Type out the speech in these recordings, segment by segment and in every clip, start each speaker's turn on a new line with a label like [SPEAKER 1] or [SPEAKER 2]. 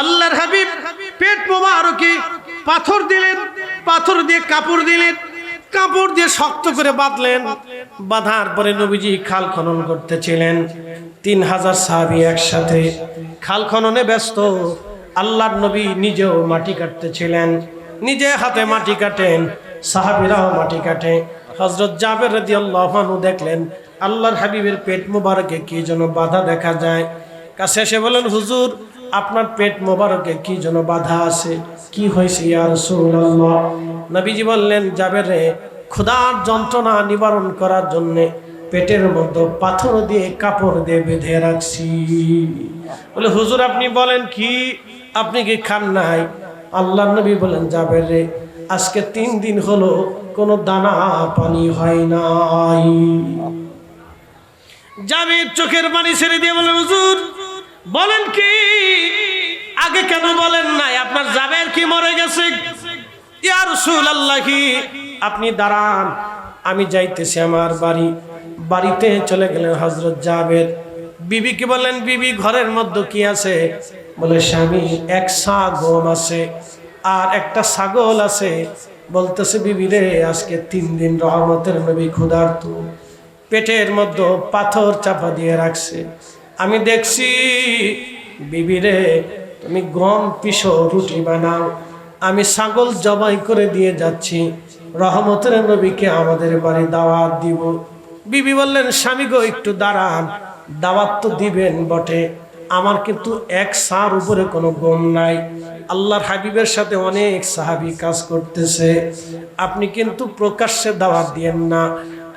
[SPEAKER 1] আল্লাহর হাবিব পেট মোবারকে পাথর দিলেন, পাথর দিয়ে কাপড় দিলেন, কাপড় দিয়ে শক্ত করে বাঁধলেন। বাঁধার পরে নবীজি খাল খনন করতেছিলেন। 3000 সাহাবী একসাথে খাল খননে ব্যস্ত। আল্লাহর নবী নিজেও মাটি কাটতেছিলেন, নিজে হাতে মাটি কাটেন, সাহাবীরাও মাটি কাটে। হযরত জাবের রাদিয়াল্লাহু আনহু দেখলেন আল্লাহর হাবিবের পেট মোবারকে কি যেন বাধা দেখা যায়। কাছে এসে বলেন, হুজুর আপনার পেট মোবারকে কি যেন বাধা আছে, কি হয়েছে ইয়া রাসূলুল্লাহ? নবীজি বললেন, জাবের রে, ক্ষুধার যন্ত্রণা নিবারণ করার জন্য পেটের মধ্যে পাথর দিয়ে কাপড় দিয়ে বেঁধে রাখছি। বলে, হুজুর আপনি বলেন কি, আপনি কি খান নাই? আল্লাহর নবী বলেন, জাবের রে, আজকে 3 দিন হলো কোনো দানা পানি হয় নাই। জাবের চোখের পানি ছেড়ে দিয়ে বলেন, হুজুর বলেন কি, আগে কেন বলেন নাই? আপনার জাবের কি মরে গেছে? ইয়া রাসূলুল্লাহ, আপনি দাঁড়ান, আমি যাইতেছি আমার বাড়ি। বাড়িতে চলে গেলেন হযরত জাবের। বিবিকে বললেন, বিবি ঘরের মধ্যে কি আছে? বলে, স্বামী 1 সা গম আছে আর একটা ছাগল আছে। বলতেছে, বিবি রে, আজকে 3 দিন রহমতের নবী ক্ষুধার্ত, পেটের মধ্যে পাথর চাপা দিয়ে রাখছে। আমি দেখছি, বিবি রে, তুমি গম পিষো, রুটি বানাও, আমি ছাগল জবাই করে দিয়ে যাচ্ছি, রহমতের নবীকে আমাদের বাড়ি দাওয়াত দিব। বিবি বললেন, স্বামী গো, একটু দাঁড়ান, দাওয়াত তো দিবেন বটে, আমার কিন্তু 1 সার উপরে কোনো গম নাই। আল্লাহর হাবিবের সাথে অনেক সাহাবী কাজ করতেছে, আপনি কিন্তু প্রকাশ্যে দাওয়াত দিয়েন না,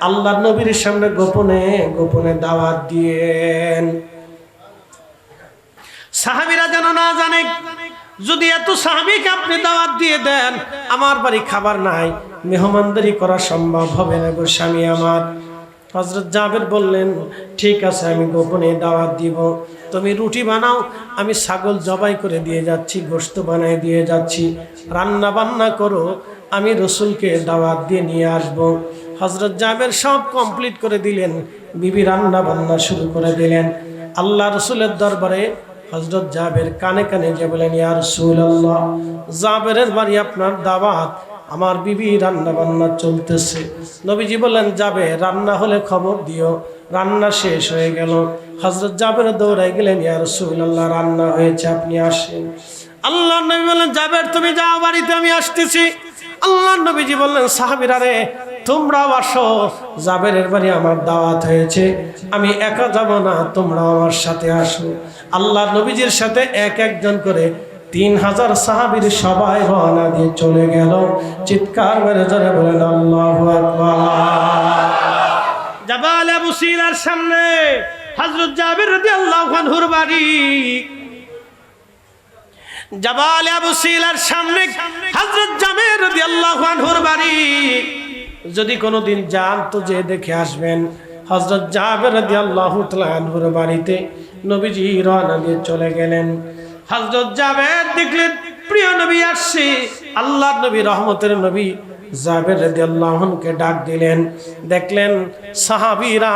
[SPEAKER 1] আল্লাহর নবীর সামনে গোপনে গোপনে দাওয়াত দিয়েন, সাহাবীরা যেন না জানে। যদি এত সাহাবীকে আপনি দাওয়াত দিয়ে দেন, আমার বাড়ি খাবার নাই, মেহমানদারি করা সম্ভব হবে না গো স্বামী আমার। হযরত জাবের বললেন, ঠিক আছে, আমি গোপনে দাওয়াত দিব, তুমি রুটি বানাও, আমি ছাগল জবাই করে দিয়ে যাচ্ছি, গোশত বানাই দিয়ে যাচ্ছি, রান্না বান্না করো, আমি রসুলকে দাওয়াত দিয়ে নিয়ে আসব। হযরত জাবের সব কমপ্লিট করে দিলেন, বিবি রান্না বান্না শুরু করে দিলেন। আল্লাহ রসুলের দরবারে হযরত জাবের কানে কানে যে বলেন, ইয়া রাসূলুল্লাহ, জাবেরের বাড়ি আপনার দাওয়াত, আমার বিবি রান্না বান্না চলতেছে। নবীজি বললেন, যাবে, রান্না হলে খবর দিও। রান্না শেষ হয়ে গেল। হযরত জাবের দৌড়াই গেলেন, ইয়া রাসূলুল্লাহ, রান্না হয়েছে, আপনি আসেন। আল্লাহর নবী বললেন, জাবের তুমি যাও বাড়িতে, আমি আসতেছি। আল্লাহর নবীজি বললেন, সাহাবীরা রে, তোমরাও আসো, জাবেরের বাড়ি আমার দাওয়াত হয়েছে, আমি একা যাব না, তোমরাও আমার সাথে আসো। আল্লাহর নবীজির সাথে এক একজন করে 3000 সাহাবীর সবাই রওনা দিয়ে চলে গেল। চিৎকার মেরে জোরে বলেন, আল্লাহু আকবার। জাবাল আবু সিরার সামনে হযরত জাবের রাদিয়াল্লাহু আনহুর বাড়ি। জাবাল আবু সিরার সামনে হযরত জাবের রাদিয়াল্লাহু আনহুর বাড়ি। যদি কোনোদিন যান তো যে দেখে আসবেন। হযরত জাবের রাদিয়াল্লাহু তাআলা আনহুর বাড়িতে নবীজি রওনা দিয়ে চলে গেলেন। হযরত জাবের দেখলেন প্রিয় নবী আসছে। আল্লাহর নবী, রহমতের নবী জাবের রাদিয়াল্লাহু আনহুকে ডাক দিলেন। দেখলেন সাহাবীরা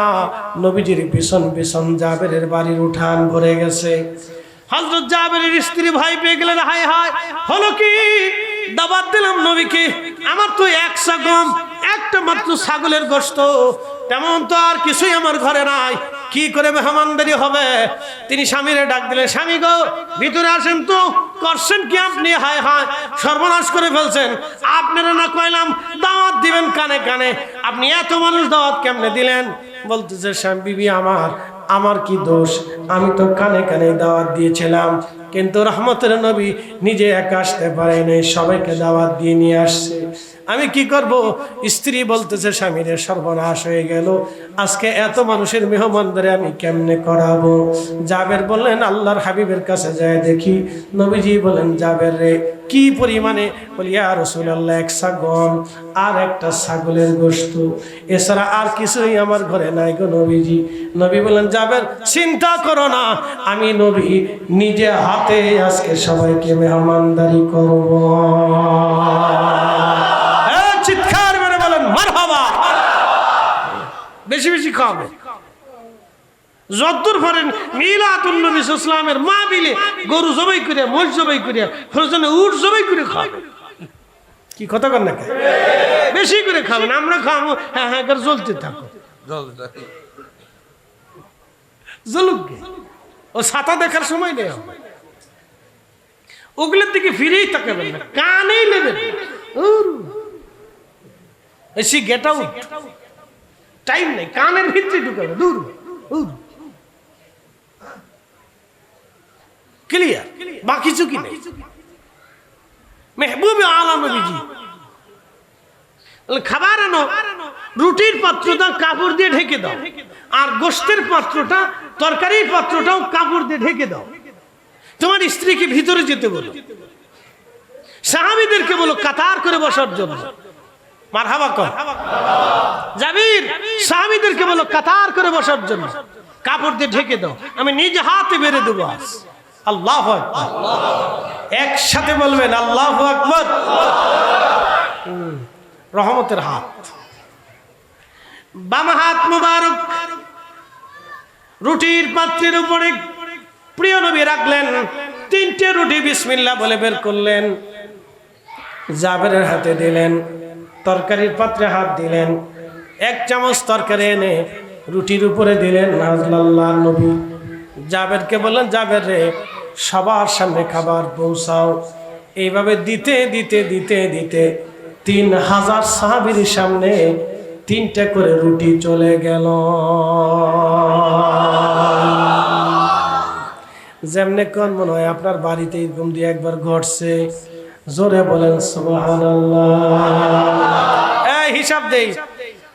[SPEAKER 1] নবীজির পিছন পিছন জাবেরের বাড়ির উঠান ভরে গেছে। হযরত জাবেরের স্ত্রী ভয় পেয়ে গেলেন, হায় হায়, হলো কি? দাওয়াত দিলাম নবীকে, আমার তো 1 সা গম, একটা মাত্র ছাগলের গোশত, তেমন তো আর কিছুই আমার ঘরে নাই, কি করে মেহমানদারি হবে? তিনি স্বামীরে ডাক দিলেন, স্বামী গো, ভিতরে আসেন তো, করছেন কি আপনি? হায় হায়, সর্বনাশ করে ফেলছেন, আপনারা না কইলাম দাওয়াত দিবেন কানে কানে, আপনি এত মানুষ দাওয়াত কেমনে দিলেন? বলতেছে, স্বামী, বিবি আমার কি দোষ? আমি তো কানে কানে দাওয়াত দিয়েছিলাম, কিন্তু রহমতের নবী নিজে একা আসতে পারে নাই, সবাইকে দাওয়াত দিয়ে নিয়ে আসছে, আমি কি করব? স্ত্রী বলতেছে, স্বামীরে, সর্বনাশ হয়ে গেল, আজকে এত মানুষের মেহমানদারি আমি কেমনে করাবো? জাবের বললেন, আল্লাহর হাবিবের কাছে যায় দেখি। নবীজি বলেন, জাবের রে, কি পরিমাণে? বলি, ইয়া রাসূলুল্লাহ, 1 সা গম আর একটা ছাগলের গোশত, এছাড়া আর কিছুই আমার ঘরে নাই গো নবীজি। নবী বলেন, জাবের, চিন্তা করো না, আমি নবী নিজে হাতে আজকে সবাইকে মেহমানদারি করব। চিৎকার মেরে বলেন মারহাবা। বেশি বেশি খাবে। যদ্দূর পরেন মিলাদুন নবী ইসলামের মাহফিলে গরু জবাই করে মোষ জবাই করে প্রয়োজনে উট জবাই করে খাবেন। কি কথা কর না বেশি করে খাবেন, আমরা খাবো হ্যাঁ হ্যাঁ করে জ্বলতে থাকো জ্বলুক। ও ছাতা দেখার সময় নেই, ওগুলোর দিকে ফিরেই তাকাবেন না, কানেই নেবেন এসি গেট আউট, টাইম নেই, কানের ভিতরে ঢুকাবে দূর ক্লিয়ার, বাকি কিছু কি নেই। মেহবুবে আলম নবীজি খাবার আনো, রুটির পাত্রটা কাপড় দিয়ে ঢেকে দাও, আর গোশতের পাত্রটা তরকারির পাত্রটাও কাপড় দিয়ে ঢেকে দাও। তোমার স্ত্রীকে ভিতরে যেতে বলো, সাহাবীদেরকে বলো কাতার করে বসার জন্য। মারহাবা কর জাবির, সাহাবীদেরকে বলো কাতার করে বসার জন্য, কাপড় দিয়ে ঢেকে দাও, আমি নিজে হাতে বেড়ে দেবো। আজ আল্লাহু আকবার, একসাথে বলবেন আল্লাহু আকবার। রহমতের হাত, বাম হাত মুবারক রুটির পাত্রের উপরে প্রিয় নবী রাখলেন। তিনটে রুটি বিসমিল্লাহ বলে বের করলেন, জাবেরের হাতে দিলেন, তরকারির পাত্রে হাত দিলেন, এক চামচ তরকারি এনে রুটির উপরে দিলেন। আল্লাহর নবী জাবেরকে বললেন, জাবের রে সবার সামনে খাবার পৌঁছাও। এইভাবে দিতে দিতে দিতে দিতে 3000 সাহাবীর সামনে 3টা করে রুটি চলে গেল। যেমনে কোন মনে হয় আপনার বাড়িতে এরকম দিয়ে একবার ঘটছে, জোরে বলেন সুবহানাল্লাহ। এই হিসাব দেই,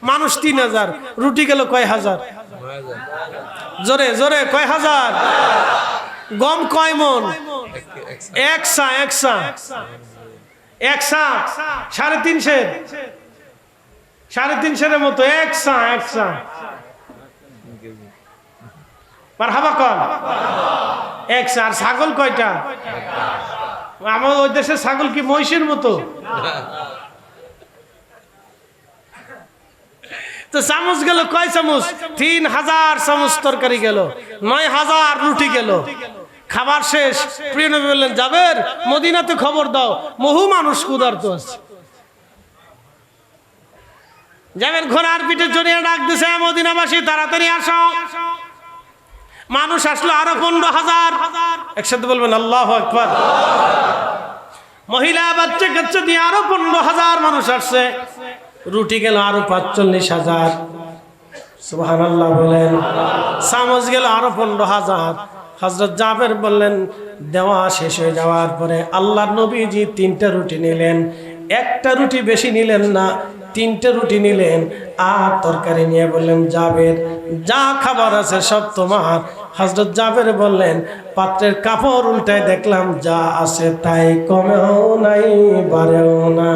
[SPEAKER 1] মানুষ 3000, রুটি গেল কয় হাজার? জোরে জোরে কয় হাজার? গম কয় মন? একসা 350 মতো একসা মারহাবা কর একসা। আর ছাগল কয়টা? আমার ওই দেশের ছাগল কি মহিষের মতো? তো চামচ গেল কয় চামচ? 3000 চামচ তরকারি গেল, 9000 রুটি গেল। খাবার শেষ, প্রিয় নবী বললেন, জাবের মদিনাতে খবর দাও, বহু মানুষ ক্ষুধার্ত আছে। জাবের ঘোড়ার পিঠে চড়িয়ে ডাক দিছে, মদিনাবাসী তাড়াতাড়ি আসো। মানুষ আসলো আরো 15000। একসাথে বলবেন আল্লাহু আকবার। মহিলা বাচ্চা কাচ্চা দিয়ে আরো 15000 মানুষ আসছে। রুটি গেল আরো 45000, সুবহানাল্লাহ বলেন। চামচ গেল আরো 15000। হযরত জাবের বললেন, দেওয়া শেষ হয়ে যাওয়ার পরে আল্লাহর নবীজি 3টা রুটি নিলেন, একটা রুটি বেশি নিলেন না, 3টে রুটি নিলেন আর তরকারি নিয়ে বললেন, জাবের যা খাবার আছে সব তোমার। হযরত জাবের বললেন, পাত্রের কাপড় উল্টায় দেখলাম যা আছে তাই, কমেও নাই বাড়েও না।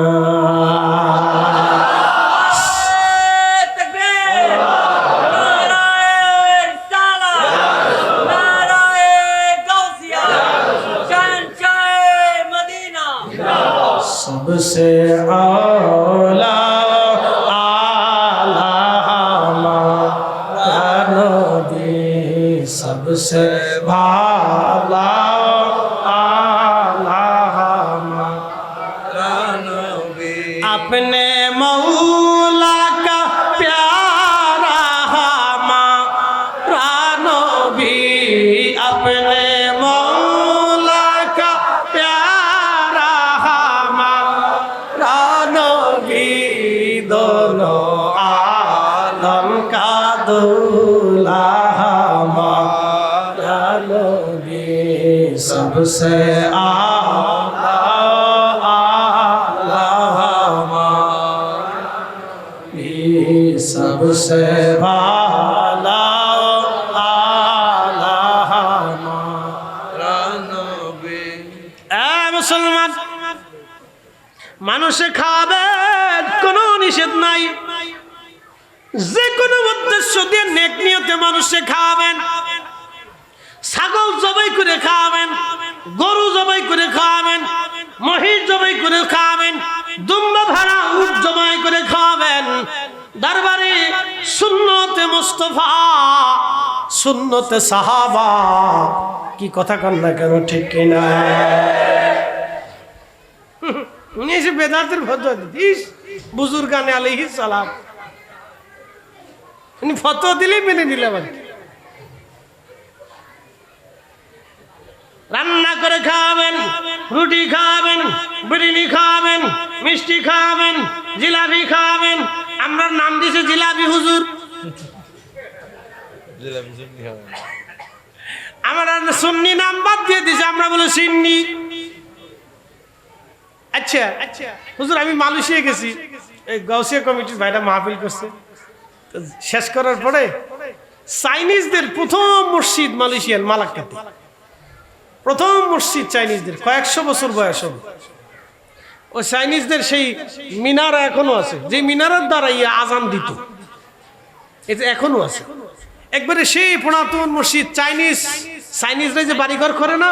[SPEAKER 1] सबसे आला आला हमारा नबी, सबसे भाला आला हमारा नबी, अपने मौला का प्यारा हमारा नबी, अपने मौला का प्यारा हमारा नबी, दोनों आलम का दूल्हा हमारा नबी, सबसे आला आला हमारा नबी, सबसे भाला आला हमारा नबी। এ মুসলমান, মানুষে খাবে কোনো নিষেধ নাই, যে কোনো উদ্দেশ্য দিয়ে নেক নিয়তে মানুষে খাবেন। ছাগল জবাই করে খাবেন, গরু জবাই করে খাবেন, মহিষ জবাই করে খাবেন, দুম্বা ভাড়া উট জবাই করে খাবেন। দরবারে সুন্নতে মুস্তাফা, সুন্নতে সাহাবা, কি কথা কন না কেন, ঠিক কিনা? উনি এসে বেদাতের ফতোয়া দিস, বুজুর্গানে আলাইহিস সালাম, উনি ফতোয়া দিলেই মেনে নিলাম। রান্না করে খাওয়াবেন, রুটি খাওয়াবেন, বিরিয়ানি খাওয়াবেন, মিষ্টি খাওয়াবেন, জিলাপি খাওয়াবেন। আমরা নাম দিয়েছি জিলাপি হুজুর। আমরা সুন্নি নাম বাদ দিয়ে দিয়েছি, আমরা বলে সিন্নি। আচ্ছা হুজুর, আমি মালয়েশিয়া গেছি, এই গাউসিয়া কমিটির ভাইরা মাহফিল করছে, শেষ করার পরে চাইনিজদের প্রথম মসজিদ মালয়েশিয়ার মালাক্কাতে, প্রথম মসজিদ চাইনিজদের, কয়েকশো বছর বয়স হবে। ও চাইনিজদের সেই মিনারা এখনো আছে, যে মিনারার দ্বারা আজান দিত, এটা এখনো আছে। একবারে সেই পুরাতন মসজিদ, চাইনিজরা যে বাড়িঘর করে না,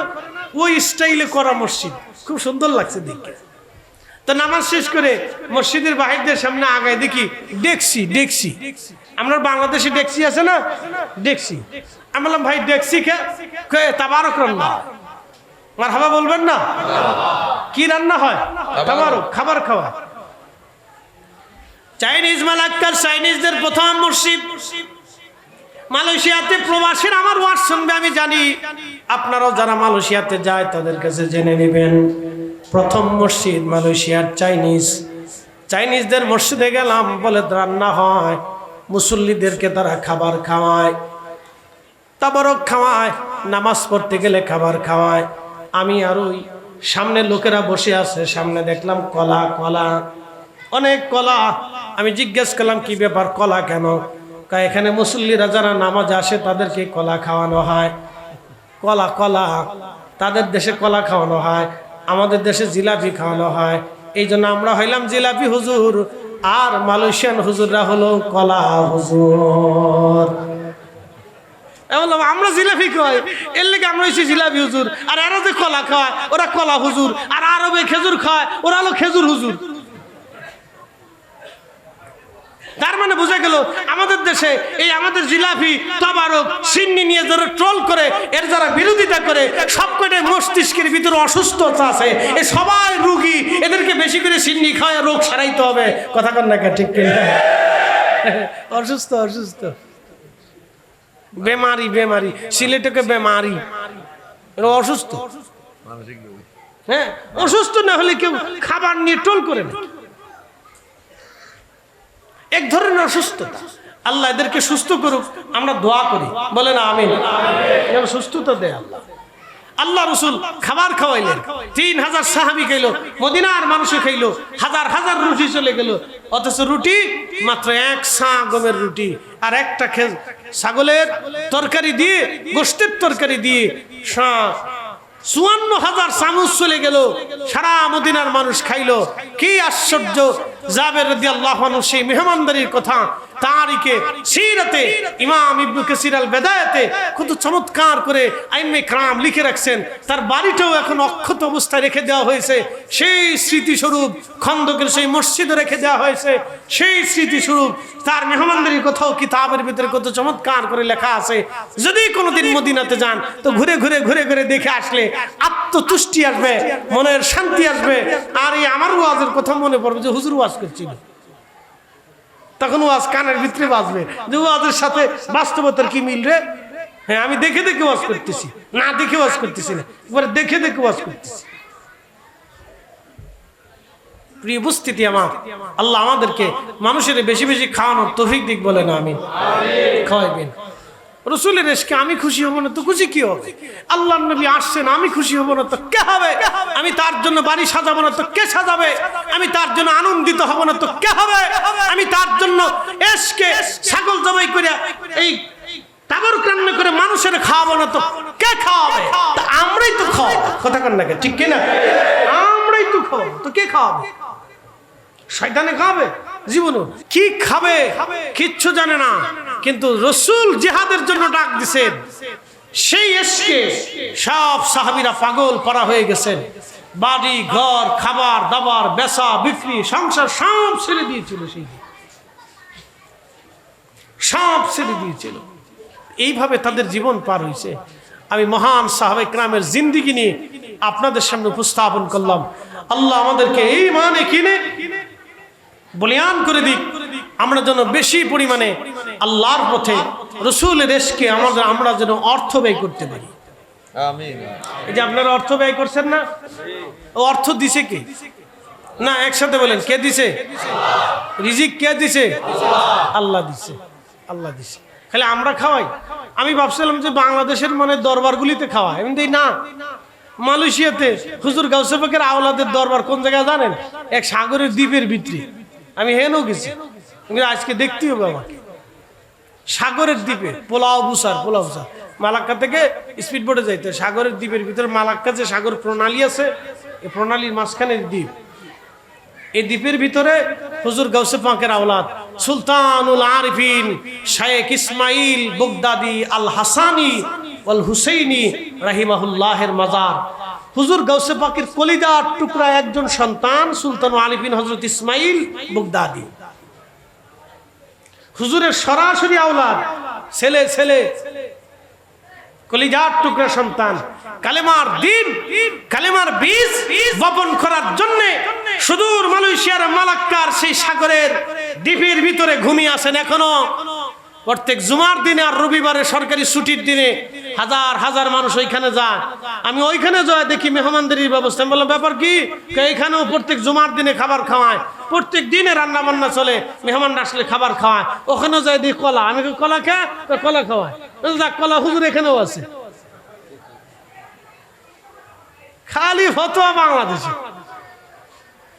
[SPEAKER 1] ওই স্টাইলে করা মসজিদ, খুব সুন্দর লাগছে দেখতে। তো নামাজ শেষ করে মসজিদের বাহিরদের সামনে আগায় দেখি ডেকসি। আমরা বাংলাদেশে ডেকসি আছে না, ডেকসি। আমি বললাম ভাই ডেকসি তাবারক রান্না, মারহাবা বলবেন না? কি রান্না হয়? তাবারক, খাবার খাওয়া। চাইনিজ মালাক্কার চাইনিজদের প্রথম মসজিদ মালয়েশিয়াতে। প্রবাসীর আমার ওয়াজ শুনবে আমি জানি, আপনারাও যারা মালয়েশিয়াতে যায় তাদের কাছে জেনে নেবেন। প্রথম মসজিদ মালয়েশিয়ার চাইনিজদের মসজিদে গেলাম, বলে রান্না হয়, মুসল্লিদেরকে তারা খাবার খাওয়ায়, তাবারক খাওয়ায়, নামাজ পড়তে গেলে খাবার খাওয়ায়। আমি আর ওই সামনে লোকেরা বসে আছে, সামনে দেখলাম কলা, অনেক কলা। আমি জিজ্ঞেস করলাম কি ব্যাপার, কলা কেন? এখানে মুসল্লিরা যারা নামাজ আসে তাদেরকে কলা খাওয়ানো হয়। কলা তাদের দেশে কলা খাওয়ানো হয়, আমাদের দেশে জিলাপি খাওয়ানো হয়। এই জন্য আমরা হইলাম জিলাপি হুজুর, আর মালয়েশিয়ান হুজুররা হলো কলা হুজুর। বললাম আমরা জিলাপি খাওয়াই, এর লেগে আমরা হচ্ছে জিলাপি হুজুর, আর এরা যে কলা খাওয়ায় ওরা কলা হুজুর, আর আরবে খেজুর খাওয়ায় ওরা হলো খেজুর হুজুর। তার মানে বোঝা গেল আমাদের দেশে এই আমাদের জিলাপি, তাবারক, সিন্নি নিয়ে যারা ট্রোল করে, এর যারা বিরোধিতা করে, সবকটাই মস্তিষ্কের ভিতরে অসুস্থতা আছে। এ সবাই রোগী, এদেরকে বেশি করে সিন্নি খাওয়ায় রোগ সারাইতে হবে। কথা কন না, ঠিক কিনা? অসুস্থ বেমারি, সিলেটকে বেমারি, অসুস্থ। হ্যাঁ, অসুস্থ না হলে কেউ খাবার নিয়ে ট্রোল করে না, এক ধরনের অসুস্থতা। আল্লাহ এদেরকে সুস্থ করুক, আমরা দোয়া করি, বলেন আমিন। সুস্থতা দেয় আল্লাহ। আল্লাহ রসুল খাবার খাওয়াইলেন, 3000 সাহাবী খাইলো, মদিনার মানুষে খাইলো, হাজার রুটি চলে গেল। অথচ রুটি মাত্র 1 সা গমের রুটি, আর একটা ছাগলের তরকারি দিয়ে, গোশতের তরকারি দিয়ে 54,000 চামচ চলে গেল। সারা মদিনার মানুষ খাইলো। কি আশ্চর্য! জাবের রাদিয়াল্লাহু আনহু সেই মেহমানদারির কথা তারিখে সিরাতে ইমাম ইবনে কাসির আল বেদায়াতে কত চমৎকার করে আইম্মে کرام লিখে রাখছেন। তার বাড়িটাও এখন অক্ষত অবস্থায় রেখে দেওয়া হয়েছে, সেই স্মৃতিস্বরূপ খন্দকের সেই মসজিদে রেখে দেওয়া হয়েছে, সেই স্মৃতিস্বরূপ তার মেহমানদারির কথাও কিতাবের ভিতরে কত চমৎকার করে লেখা আছে। যদি কোনোদিন মদিনাতে যান তো ঘুরে ঘুরে দেখে আসলে আত্মতুষ্টি আসবে, মনের শান্তি আসবে। আর এই আমার ওয়াজের কথা মনে পড়বে যে হুজুর ওয়াজ করছিল, তখন ওয়াজ কানের ভিতরে বাজবে যে ওয়াজের সাথে বাস্তবতার কি মিল রে। হ্যাঁ, আমি দেখে ওয়াজ করতেছি, না দেখে ওয়াজ করতেছি না, একবারে দেখে ওয়াজ করতেছি। প্রিয় উপস্থিতি আমার, আল্লাহ আমাদেরকে মানুষের বেশি বেশি খাওয়ানোর তৌফিক দিক, বলেন আমিন। খাওয়াইবেন রসুলের এসকে আমি খুশি হব না তো খুশি কি হবে? আল্লাহর নবী আসছেন, আমি খুশি হব না তো কে হবে? আমি তার জন্য বাড়ি সাজাবো না তো কে সাজাবে? আমি তার জন্য আনন্দিত হব না তো কে হবে? আমি তার জন্য এসকে ছাগল জবাই করে এই তাবারক রান্না করে মানুষের খাওয়াবো না তো কে খাওয়াবে? আমরাই তো খাওয়াবো। কথা কন না, ঠিক কিনা? আমরাই তো খাওয়াবো, তো কে খাওয়াবে? শয়তানে খাবে? জীবনও কি খাবে কিচ্ছু জানে না। কিন্তু রসুল জিহাদের জন্য ডাক দিছেন, সেই এসকে সব সাহাবীরা পাগল করা হয়ে গেছেন। বাড়ি ঘর, খাবার দাবার, বেচা বিক্রি, সংসার সব ছেড়ে দিয়েছিল সেই সব ছেড়ে দিয়েছিল। এইভাবে তাদের জীবন পার হয়েছে। আমি মহান সাহাবায়ে কেরামের জিন্দেগি নিয়ে আপনাদের সামনে উপস্থাপন করলাম। আল্লাহ আমাদেরকে এই মানে কিনে বলিয়ান করে দিক, আমরা যেন বেশি পরিমাণে আল্লাহর পথে রসুলের দেশকে আমরা যেন অর্থ ব্যয় করতে পারি।
[SPEAKER 2] আমিন।
[SPEAKER 1] এই যে আপনারা অর্থ ব্যয় করছেন না, ও অর্থ দিছে কে? না একসাথে বলেন, কে দিছে? রিজিক কে দিছে? আল্লাহ দিছে। আল্লাহ দিছে, খালি আমরা খাওয়াই। আমি ভাবছিলাম যে বাংলাদেশের মানে দরবারগুলিতে খাওয়াই, এমনি না। মালয়েশিয়াতে হুজুর গাউসে পাকের আওলাদের দরবার কোন জায়গায় জানেন? এক সাগরের দ্বীপের ভিতরে। আমি হেনও গেছি, আজকে দেখতে হবে আমাকে। সাগরের দ্বীপে পোলাও বুসার মালাক্কা থেকে স্পিড বোটে যাইতে সাগরের দ্বীপের ভিতরে মালাক্কা যে সাগর প্রণালী আছে, এই প্রণালীর মাঝখানের দ্বীপ। এই দ্বীপের ভিতরে হুজুর গাউসে পাকের আওলাদ সুলতানুল আরিফিন শায়েখ ইসমাইল বগদাদি আল হাসানি ওয়াল হুসাইনি রাহিমাহুল্লাহের মাজার। হুজুর গাউসে পাকের কলিজার টুকরা একজন সন্তান সুলতানুল আরিফিন হযরত ইসমাইল বগদাদি, হুজুরের সরাসরি আওলাদ, ছেলে কলিজার টুকরা সন্তান। কালেমার দিন, কালেমার বীজ বপন করার জন্য সুদূর মালয়েশিয়ার মালাক্কার সেই সাগরের দ্বীপের ভিতরে ঘুমিয়ে আছেন এখনো। প্রত্যেক জুমার দিনে আর রবিবারে সরকারি ছুটির দিনে হাজার হাজার মানুষ ওইখানে যায়। আমি ওইখানে যাই দেখি মেহমানদারির ব্যবস্থা। আমি বললাম ব্যাপার কি? এইখানেও প্রত্যেক জুমার দিনে খাবার খাওয়ায়, প্রত্যেক দিনে রান্না বান্না চলে, মেহমান আসলে খাবার খাওয়ায়। ওখানেও যাই দেখি কলা। আমি কলা কলা খাওয়ায়, কলা হুজুর এখানেও আছে। খালি ফতোয়া বাংলাদেশে।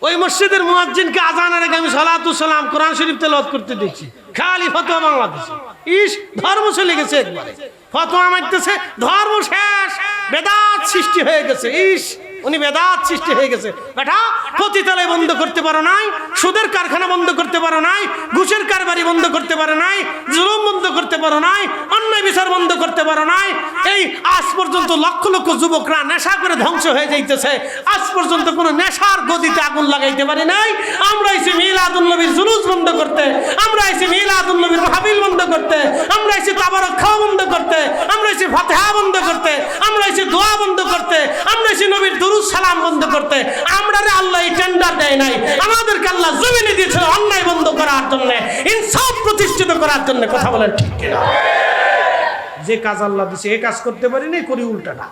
[SPEAKER 1] ওই মসজিদের মুয়াজ্জিনকে আজানের আগে আমি সালাতুস সালাম কোরআন শরীফ তেলাওয়াত করতে দেখছি। খালি ফতোয়া বাংলাদেশে। ইস, ধর্ম চলে গেছে একবারে। ফতোয়া মারতেছে, ধর্ম শেষ, বেদাত সৃষ্টি হয়ে গেছে। ইস, উনি বেদাত সৃষ্টি হয়ে গেছে। বেটা, পতিতালয় বন্ধ করতে পারো নাই, সুদের কারখানা বন্ধ করতে পারো নাই, ঘুষের কারবারি বন্ধ করতে পারো নাই, জুলুম বন্ধ করতে পারো নাই, অন্যায় বিচার বন্ধ করতে পারো নাই। এই আজ পর্যন্ত লক্ষ লক্ষ যুবকরা নেশা করে ধ্বংস হয়ে যাইতেছে। আজ পর্যন্ত কোনো নেশার গদিতে আগুন লাগাইতে পারি নাই। আমরা এসে মিলাদুন নবীর জুলুস বন্ধ করতে, আমরা এসে মিলাদুন নবীর মাহফিল বন্ধ করতে, আমরা এসে তাবারক খাওয়া বন্ধ করতে, আমরা এসে ফাতিহা বন্ধ করতে, আমরা এসে দোয়া বন্ধ করতে, আমরা এসে নবীর দুরূদ সালাম বন্ধ করতে। আমরা আল্লাহ এই টেন্ডার দেয় নাই, আমাদেরকে আল্লাহ জমিনে দিয়েছিল অন্যায় বন্ধ করার জন্য, ইনসাফ প্রতিষ্ঠিত করার জন্য। কথা বলেন ঠিক কিনা? যে কাজ আল্লাহ দিয়েছে এই কাজ করতে পারি নাই, করি উল্টাটা।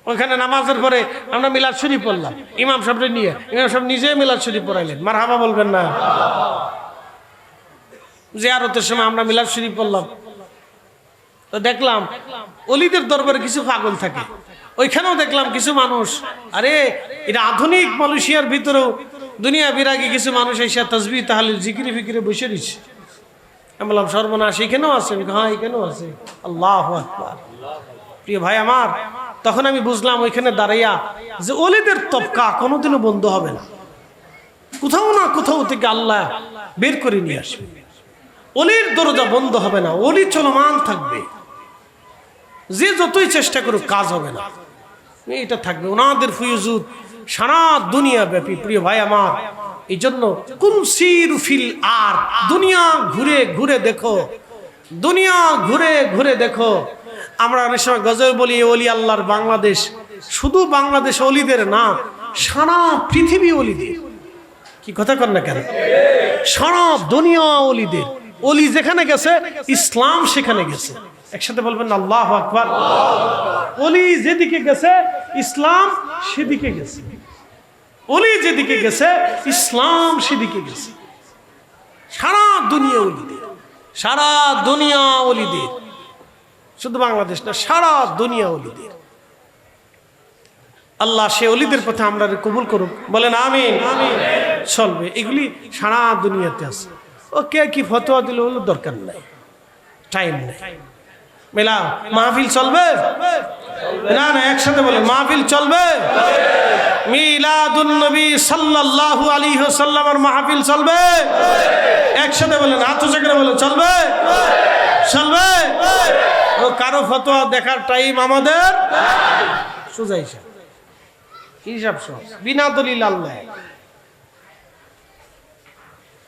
[SPEAKER 1] ওইখানে নামাজের পরে আমরা মিলাদ শরীফ পড়লাম ইমাম সাহেবরে নিয়ে। ইমাম সাহেব নিজে মিলাদ শরীফ পড়াইলেন। মারহাবা বলবেন না? জিয়ারতের সময় আমরা মিলাদ শরীফ পড়লাম। তো দেখলাম অলিদের দরবারে কিছু পাগল থাকে, ওইখানেও দেখলাম কিছু মানুষ। আরে এটা আধুনিক মালয়েশিয়ার ভিতরেও দুনিয়া বিরাগী কিছু মানুষ এসে তাসবিহ তাহলিল জিকিরে ফিকিরে বসে রয়েছে। আমি বললাম সর্বনাশ, এখানেও আছে? হ্যাঁ এখানেও আছে। আল্লাহু আকবার। প্রিয় ভাই আমার, তখন আমি বুঝলাম ওইখানে দাঁড়াইয়া যে অলিদের তবকা কোনোদিনও বন্ধ হবে না। কোথাও না কোথাও থেকে আল্লাহ বের করে নিয়ে আসবে। অলির দরজা বন্ধ হবে না, অলি চলমান থাকবে। যে যতই চেষ্টা করুক কাজ হবে না, এটা থাকবে। ওনাদের ফয়জুদ সারা দুনিয়া ব্যাপী। প্রিয় ভাই আমার, এই জন্য কুনসিরু ফিল আর, দুনিয়া ঘুরে ঘুরে দেখো, দুনিয়া ঘুরে ঘুরে দেখো। আমরা অনেক সময় গজল বলি ওলি আল্লাহর বাংলাদেশ। শুধু বাংলাদেশ অলিদের না, সারা পৃথিবী অলিদের। কি কথা কর না কেন? সারা দুনিয়া অলিদের। অলি যেখানে গেছে ইসলাম সেখানে গেছে। একসাথে বলবেন আল্লাহু আকবার। অলি যেদিকে গেছে ইসলাম সেদিকে গেছে। অলি যেদিকে গেছে ইসলাম সেদিকে গেছে। সারা দুনিয়া অলিদের, সারা দুনিয়া অলিদের। শুধু বাংলাদেশ না, সারা দুনিয়া অলিদের। আল্লাহ সে অলিদের পথে আমরা কবুল করুক। বলেন আমিন। চলবে, এগুলি সারা দুনিয়াতে আছে। ও কে কি ফতোয়া দিল হলো দরকার নাই, টাইম নেই। মেলা মাহফিল চলবে না? না, একসাথে বলে মাহফিল চলবে। মিলাদুন নবী সাল্লাল্লাহু আলাইহি ওয়াসাল্লামের মাহফিল চলবে। একসাথে বলেন, হাত উঁচু করে বলেন চলবে, চলবে। ও কারো ফতোয়া দেখার টাইম আমাদের সোজা হিসাব, হিসাব সব বিনা দলিল আল্লাহ।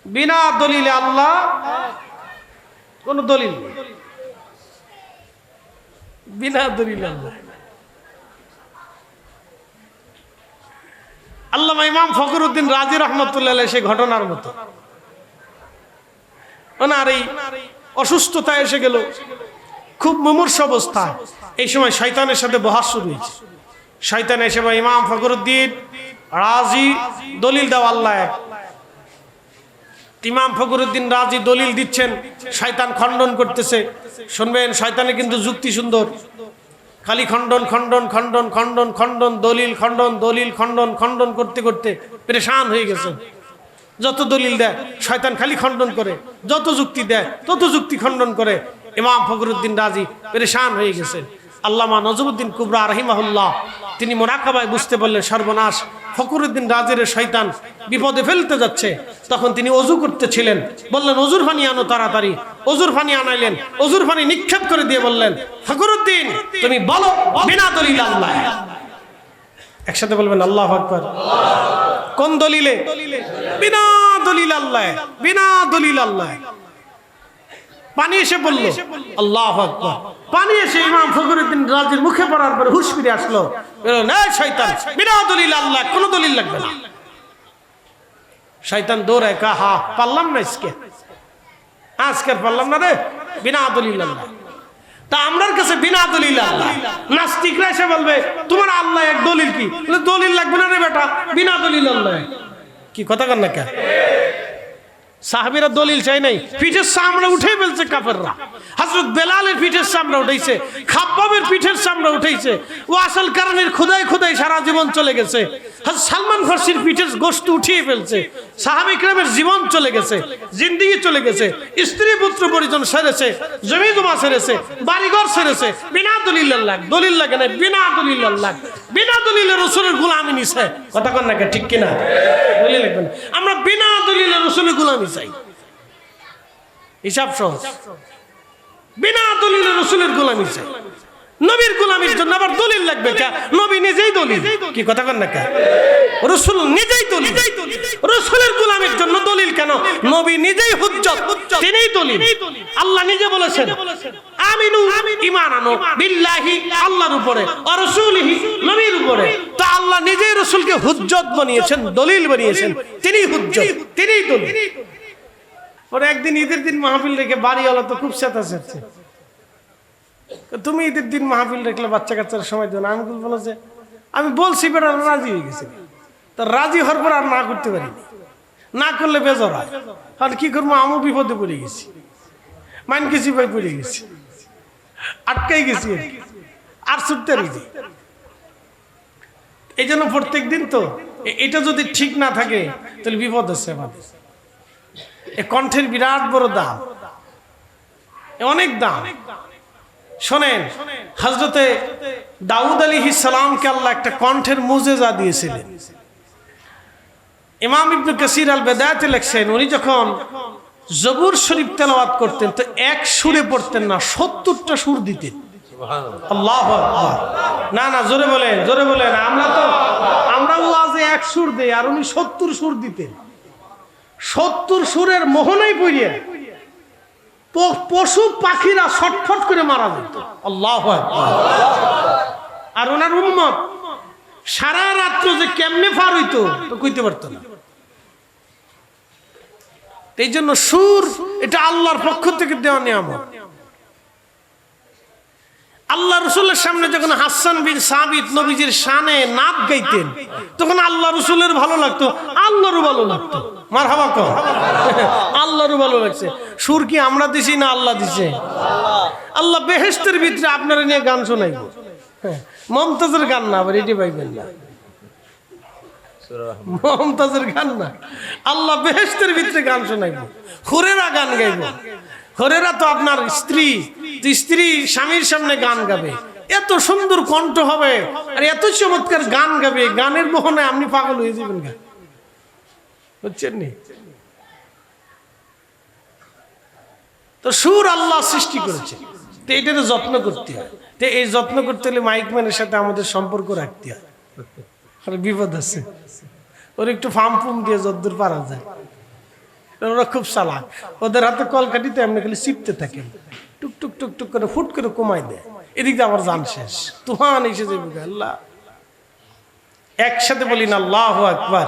[SPEAKER 1] বিনা দলিলে আল্লাহ, কোন দলিল বিনা দলিলে আল্লাহ। আল্লামা ইমাম ফখরুদ্দিন রাজি রহমতুল্লাহ সেই ঘটনার মতো, ওনার এই অসুস্থতা এসে গেল, খুব মুমূর্ষ অবস্থা। এই সময় শয়তানের সাথে বহাস শুরু হয়েছে। শয়তান এসে বলে, ইমাম ফখরুদ্দিন রাজি, দলিল দাও আল্লাহ এক। ইমাম ফখরুদ্দিন রাজি দলিল দিচ্ছেন, শয়তান খণ্ডন করতেছে। শুনবেন, শয়তানের কিন্তু যুক্তি সুন্দর, খালি খণ্ডন খণ্ডন খণ্ডন খণ্ডন খণ্ডন, দলিল খণ্ডন দলিল খণ্ডন খণ্ডন করতে করতে পেরেশান হয়ে গেছে। যত দলিল দেয় শয়তান খালি খণ্ডন করে, যত যুক্তি দেয় তত যুক্তি খণ্ডন করে। ইমাম ফখরুদ্দিন রাজি পেরেশান হয়ে গেছে। আল্লামা নজরুদ্দিন কুবরা রাহিমাহুল্লাহ তিনি মুরাকাবায় বুঝতে পারলেন সর্বনাশ, ফখরুদ্দিন রাজের শয়তান বিপদে ফেলতে যাচ্ছে। তখন তিনি অজু করতেছিলেন, বললেন অজুর পানি আনো তাড়াতাড়ি। অজুর পানি আনাইলেন, অজুর পানি নিক্ষেপ করে দিয়ে বললেন, ফখরুদ্দিন তুমি বলো বিনা দলিল আল্লাহ। একসাথে বলবেন আল্লাহু আকবার। কোন দলিলে? বিনা দলিল আল্লাহ, বিনা দলিল আল্লাহ। পানি এসে বলল আল্লাহু আকবার। পানি এসে ইমাম ফখরুদ্দিন রাজির মুখে পড়ার পরে হুশ ফিরে আসলো, না শয়তান বিনা দলিল আল্লাহ, কোন দলিল লাগবে না। শয়তান দৌড়ায়, হা পারলাম না আজকে পারলাম না রে, বিনা দলিল আল্লাহ। তা আমরার কাছে বিনা দলিল আল্লাহ। নাস্তিকরা এসে বলবে তোমার আল্লাহ এক, দলিল কি? দলিল লাগবে না রে বেটা, বিনা দলিল আল্লাহ। কি কথা কন না কে? সাহাবীরা দলিল চাই নাই, পিঠের চামড়া উঠে ফেলছে কাফেররা। হযরত বেলালের পিঠের চামড়া উঠাইছে, খাব্বাবের পিঠের চামড়া উঠাইছে। ওয়াসিল কারণীর খোদাই খোদাই সারা জীবন চলে গেছে। হযরত সালমান ফারসির পিঠের গোশত উঠিয়ে ফেলছে। সাহাবী কিরামের জীবন চলে গেছে, জিন্দেগি চলে গেছে, স্ত্রী পুত্র পরিজন ছেড়েছে, জমি জমা ছেড়েছে, বাড়িঘর ছেড়েছে। বিনা দলিল আল্লাহ, দলিল লাগে না, বিনা দলিল আল্লাহ, বিনা দলিলে রাসূলের গোলামি নিছে। কথা কন না কে? ঠিক কিনা? দলিল লাগবে না। আমরা বিনা দলিলে রাসূলের গোলামি চাই। হিসাব সহজ, বিনা দলিলে রাসূলের গোলামি চাই। নবীর গোলামির জন্য আবার দলিল লাগবে কে? নবী নিজেই দলিল। কি কথা কন না কে? রাসূল নিজেই দলিল। রাসূলের গোলামির জন্য দলিল কেন? নবী নিজেই হুজ্জত, তিনিই দলিল। আল্লাহ নিজে বলেছেন আমিনু, ঈমান আনো বিল্লাহি, আল্লাহর উপরে, ওয়া রাসূলিহি, নবীর উপরে। তো আল্লাহ নিজেই রাসূলকে হুজ্জত বানিয়েছেন, দলিল বানিয়েছেন, তিনিই হুজ্জত, তিনিই দলিল। পরে একদিন ঈদের দিন মাহফিল রেখে বাড়িওয়ালা তো খুব চেঁচাচ্ছে, তুমি ঈদের দিন মাহফিল রেখলে বাচ্চা কাচ্চার সময় দিও না। আমি বলো যে আমি বলছি বেটা, রাজি হয়ে গেছি। তা রাজি হওয়ার পর আর না করতে পারি, না করলে বেজর হয়। আর কি করবো, আমিও বিপদে পড়ে গেছি, মাইন গেছি ভাই, পড়ে গেছি, আটকাই গেছি, আর ছুটতে রয়েছি। এই জন্য প্রত্যেক দিন তো এটা যদি ঠিক না থাকে তাহলে বিপদ হচ্ছে আমাদের। এ কণ্ঠের বিরাট বড় দাম, অনেক দাম। শোনেন, হযরতে দাউদ আলাইহিস সালামকে আল্লাহ একটা কণ্ঠের মুজিজা দিয়েছিলেন। ইমাম ইবনে কাসির আল বিদায়াতে লেখছেন, উনি যখন জবুর শরীফ তেলাওয়াত করতেন তো এক সুরে পড়তেন না, 70টা সুর দিতেন। আল্লাহু আকবার। না না, জোরে বলেন, জোরে বলেন। আমরা ওয়াজে এক সুর দেই, আর উনি 70 সুর দিতেন। 70 সুরের মোহনায় পড়িয়ে পশু পাখিরা ছটফট করে মারা যেত। আল্লাহু আকবার। আর ওনার উম্মত সারা রাত্র যে কেমনে পার হইতো তো কইতে পারতো না। এই জন্য সুর এটা আল্লাহর পক্ষ থেকে দেওয়া নিয়ামত। আল্লাহ রসুলের সামনে যখন হাসান বিন সাবিত নবীজির শানে নাত গাইতেন তখন আল্লাহ রসুলের ভালো লাগতো, আল্লাহরও ভালো লাগতো। মারহাবা কও। আল্লাহরও ভালো লাগছে। সুর কি আমরা দিছি না আল্লাহ দিছে? আল্লাহ বেহেশতের ভিতরে আপনারা নিয়ে গান শোনাইব। মমতাজের গান না, আবার এটি পাইবেন না, মমতাজের গান না। আল্লাহ বেহেশতের ভিতরে গান শোনাইব, হুরেরা গান গাইব। হুরেরা তো আপনার স্ত্রী, স্ত্রী স্বামীর সামনে গান গাবে, এত সুন্দর কণ্ঠ হবে আর এত চমৎকার গান গাবে, গানের মোহনে আপনি পাগল হয়ে যাবেন। গান বুঝছেন নি? তো সুর আল্লাহ সৃষ্টি করেছে, তো এটাতে যত্ন করতে হয়। তো এই যত্ন করতে হলে মাইকম্যানের সাথে আমাদের সম্পর্ক রাখতে হয়। আর বিপদ আছে, ওর একটু ফার্ম ফুম দিয়ে যদ্দূর পারা যায়। ওরা খুব চালাক, ওদের হাতে কলকাঠিতে এমনি খালি চিপতে থাকে, টুক টুক টুক টুক করে ফুট করে কমাই দেয়, এদিক দিয়ে আমার জান শেষ, তুফান এসে যাবে। আল্লাহ, একসাথে বলি না আল্লাহু আকবার।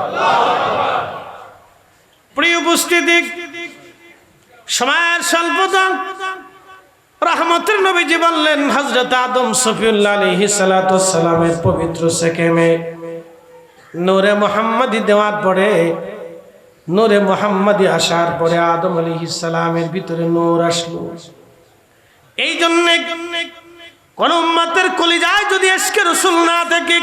[SPEAKER 1] প্রিয় উপস্থিতি, সময়ের স্বল্পতা, রহমতের নবীজি বললেন হযরত আদম সফিউল্লাহ আলাইহিস সালাতু ওয়াস সালামের পবিত্র সেকেমে নূরে মুহাম্মাদি দেওয়ার পরে, নূরে মুহাম্মাদি আসার পরে আদম আলাইহিস সালামের ভিতরে নূর আসলো। এই জন্য কোন উম্মতের কলিজায় যদি ইশকে রাসূল না থাকে,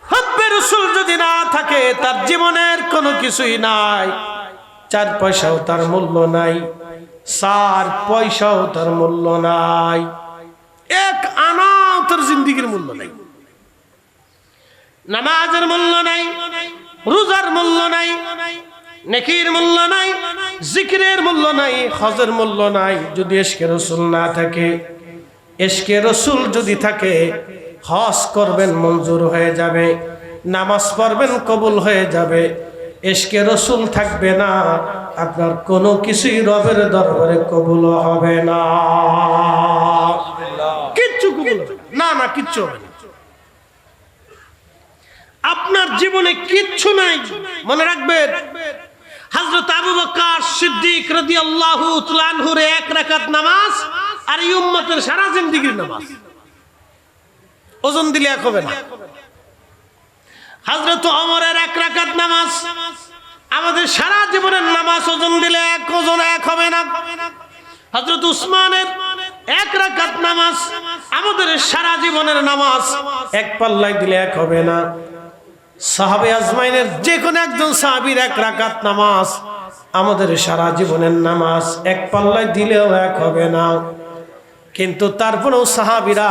[SPEAKER 1] হুব্বে রাসূল যদি না থাকে, তার জীবনের কোনো কিছুই নাই, 4 পয়সাও তার মূল্য নাই, 4 পয়সাও তার মূল্য নাই, 1 আনাও তার জিন্দেগীর মূল্য নাই। নামাজের মূল্য নাই, রোজার মূল্য নাই, নেকির মূল্য নাই, জিকিরের মূল্য নাই, হজের মূল্য নাই যদি ইশকে রাসূল না থাকে। ইশকে রাসূল যদি থাকে, হজ করবেন মঞ্জুর হয়ে যাবে, নামাজ পড়বেন কবুল হয়ে যাবে। ইশকে রাসূল থাকবে না, আপনার কোনো কিছুই রবের দরবারে কবুল হবে না, কিচ্ছু কবুল হবে না, না কিচ্ছু হবে না। আপনার জীবনে কিচ্ছু নাই, মনে রাখবেন হযরত আবু বকর সিদ্দিক রাদিয়াল্লাহু তাআলা আনহুর 1 রাকাত নামাজ আর এই উম্মতের সারা জিন্দেগীর নামাজ, ওজন দিলে এক হবে না। হযরত ওমরের 1 রাকাত নামাজ আমাদের সারা জীবনের নামাজ, ওজন দিলে ওজন এক হবে না। হযরত উসমানের 1 রাকাত নামাজ আমাদের সারা জীবনের নামাজ, এক পাল্লায় দিলে এক হবে না। সাহাবে আজমাইনের যে কোনো একজন সাহাবীর 1 রাকাত নামাজ আমাদের সারা জীবনের নামাজ, এক পাল্লায় দিলেও এক হবে না। কিন্তু তারপরেও সাহাবীরা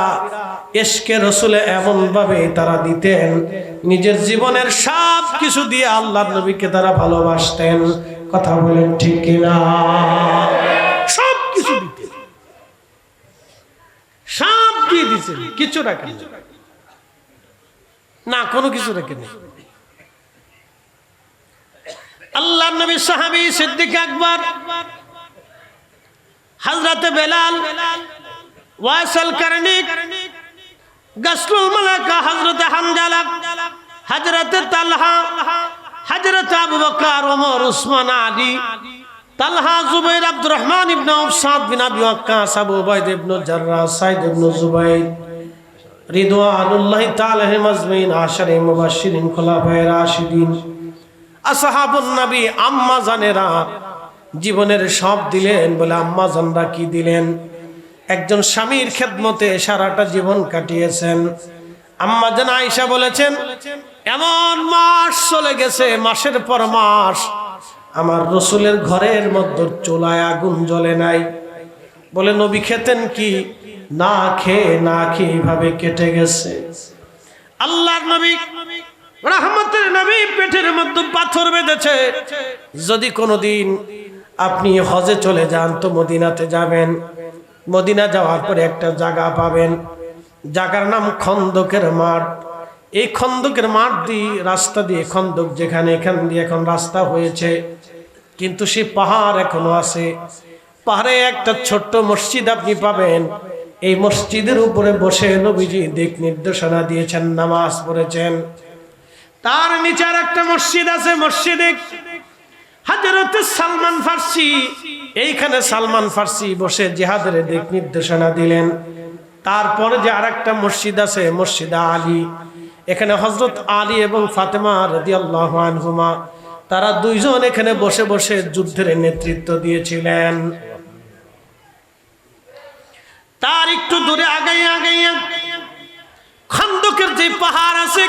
[SPEAKER 1] ইশকে রাসূলে এমন ভাবে তারা দিতেন, নিজের জীবনের সব কিছু দিয়ে আল্লাহর নবীকে তারা ভালোবাসতেন। কথা বলেন ঠিক কিনা? সব কিছু দিতেন, সব দিয়ে দিতেন, কিছু রাখেন না, কোনো কিছু রেখে নেই। আল্লাহর নবী সাহাবী সিদ্দিক আকবর, হযরত বেলাল, ওয়াইসল করনী, গসলুল মালাকা হযরত হামজালা, হযরত তালহা, হযরত আবু বকর, ওমর, উসমান, আলী, তালহা, জুবাইর, আব্দুর রহমান ইবনে আওফ, সাদ বিন আবি ওয়াক্কাস, আবু উবাইদা ইবনে জাররাহ, সাইদ ইবনে জুবাইর রিদওয়ানুল্লাহি তাআলা আলাইহিম আজমাইন, আশারে মুবাশশিরিন, খুলাফায়ে রাশিদিন, আসহাবুন নবী, আম্মা জানেরা জীবনের সব দিলেন। বলে আম্মা জানরা কি দিলেন? একজন স্বামীর খেদমতে সারাটা জীবন কাটিয়েছেন। আম্মা জান আয়েশা বলেছেন, এমন মাস চলে গেছে, মাসের পর মাস আমার রাসূলের ঘরের মধ্যে চুলায় আগুন জ্বলে নাই। বলে নবী খেতেন কি? না খেয়ে এইভাবে কেটে গেছে। আল্লাহর নবী, রহমতের নবী, পেটের মধ্যে পাথর বেঁধেছে। যদি কোনোদিন আপনি হজে চলে যান তো মদিনাতে যাবেন, মদিনা যাওয়ার পরে একটা জায়গা পাবেন, জায়গার নাম খন্দকের মাঠ। এই খন্দকের মাঠ দিয়ে, রাস্তা দিয়ে, খন্দক যেখানে, এখান দিয়ে এখন রাস্তা হয়েছে, কিন্তু সে পাহাড় এখনো আছে। পাহাড়ে একটা ছোট্ট মসজিদ আপনি পাবেন। এই মসজিদের উপরে বসে নবীজি দিক নির্দেশনা দিয়েছেন, নামাজ পড়েছেন। তার নিচে আর একটা মসজিদ আছে, মসজিদে হযরত সালমান ফারসি। এইখানে সালমান ফারসি বসে জিহাদের দিক নির্দেশনা দিলেন। তারপরে যে আরেকটা মসজিদ আছে, মসজিদ আলী, এখানে হযরত আলী এবং ফাতেমা রাদিয়াল্লাহু আনহুমা, তারা দুইজন এখানে বসে বসে যুদ্ধের নেতৃত্ব দিয়েছিলেন। তার একটু দূরে আগাইয়া খন্দকের যে পাহাড় আছে,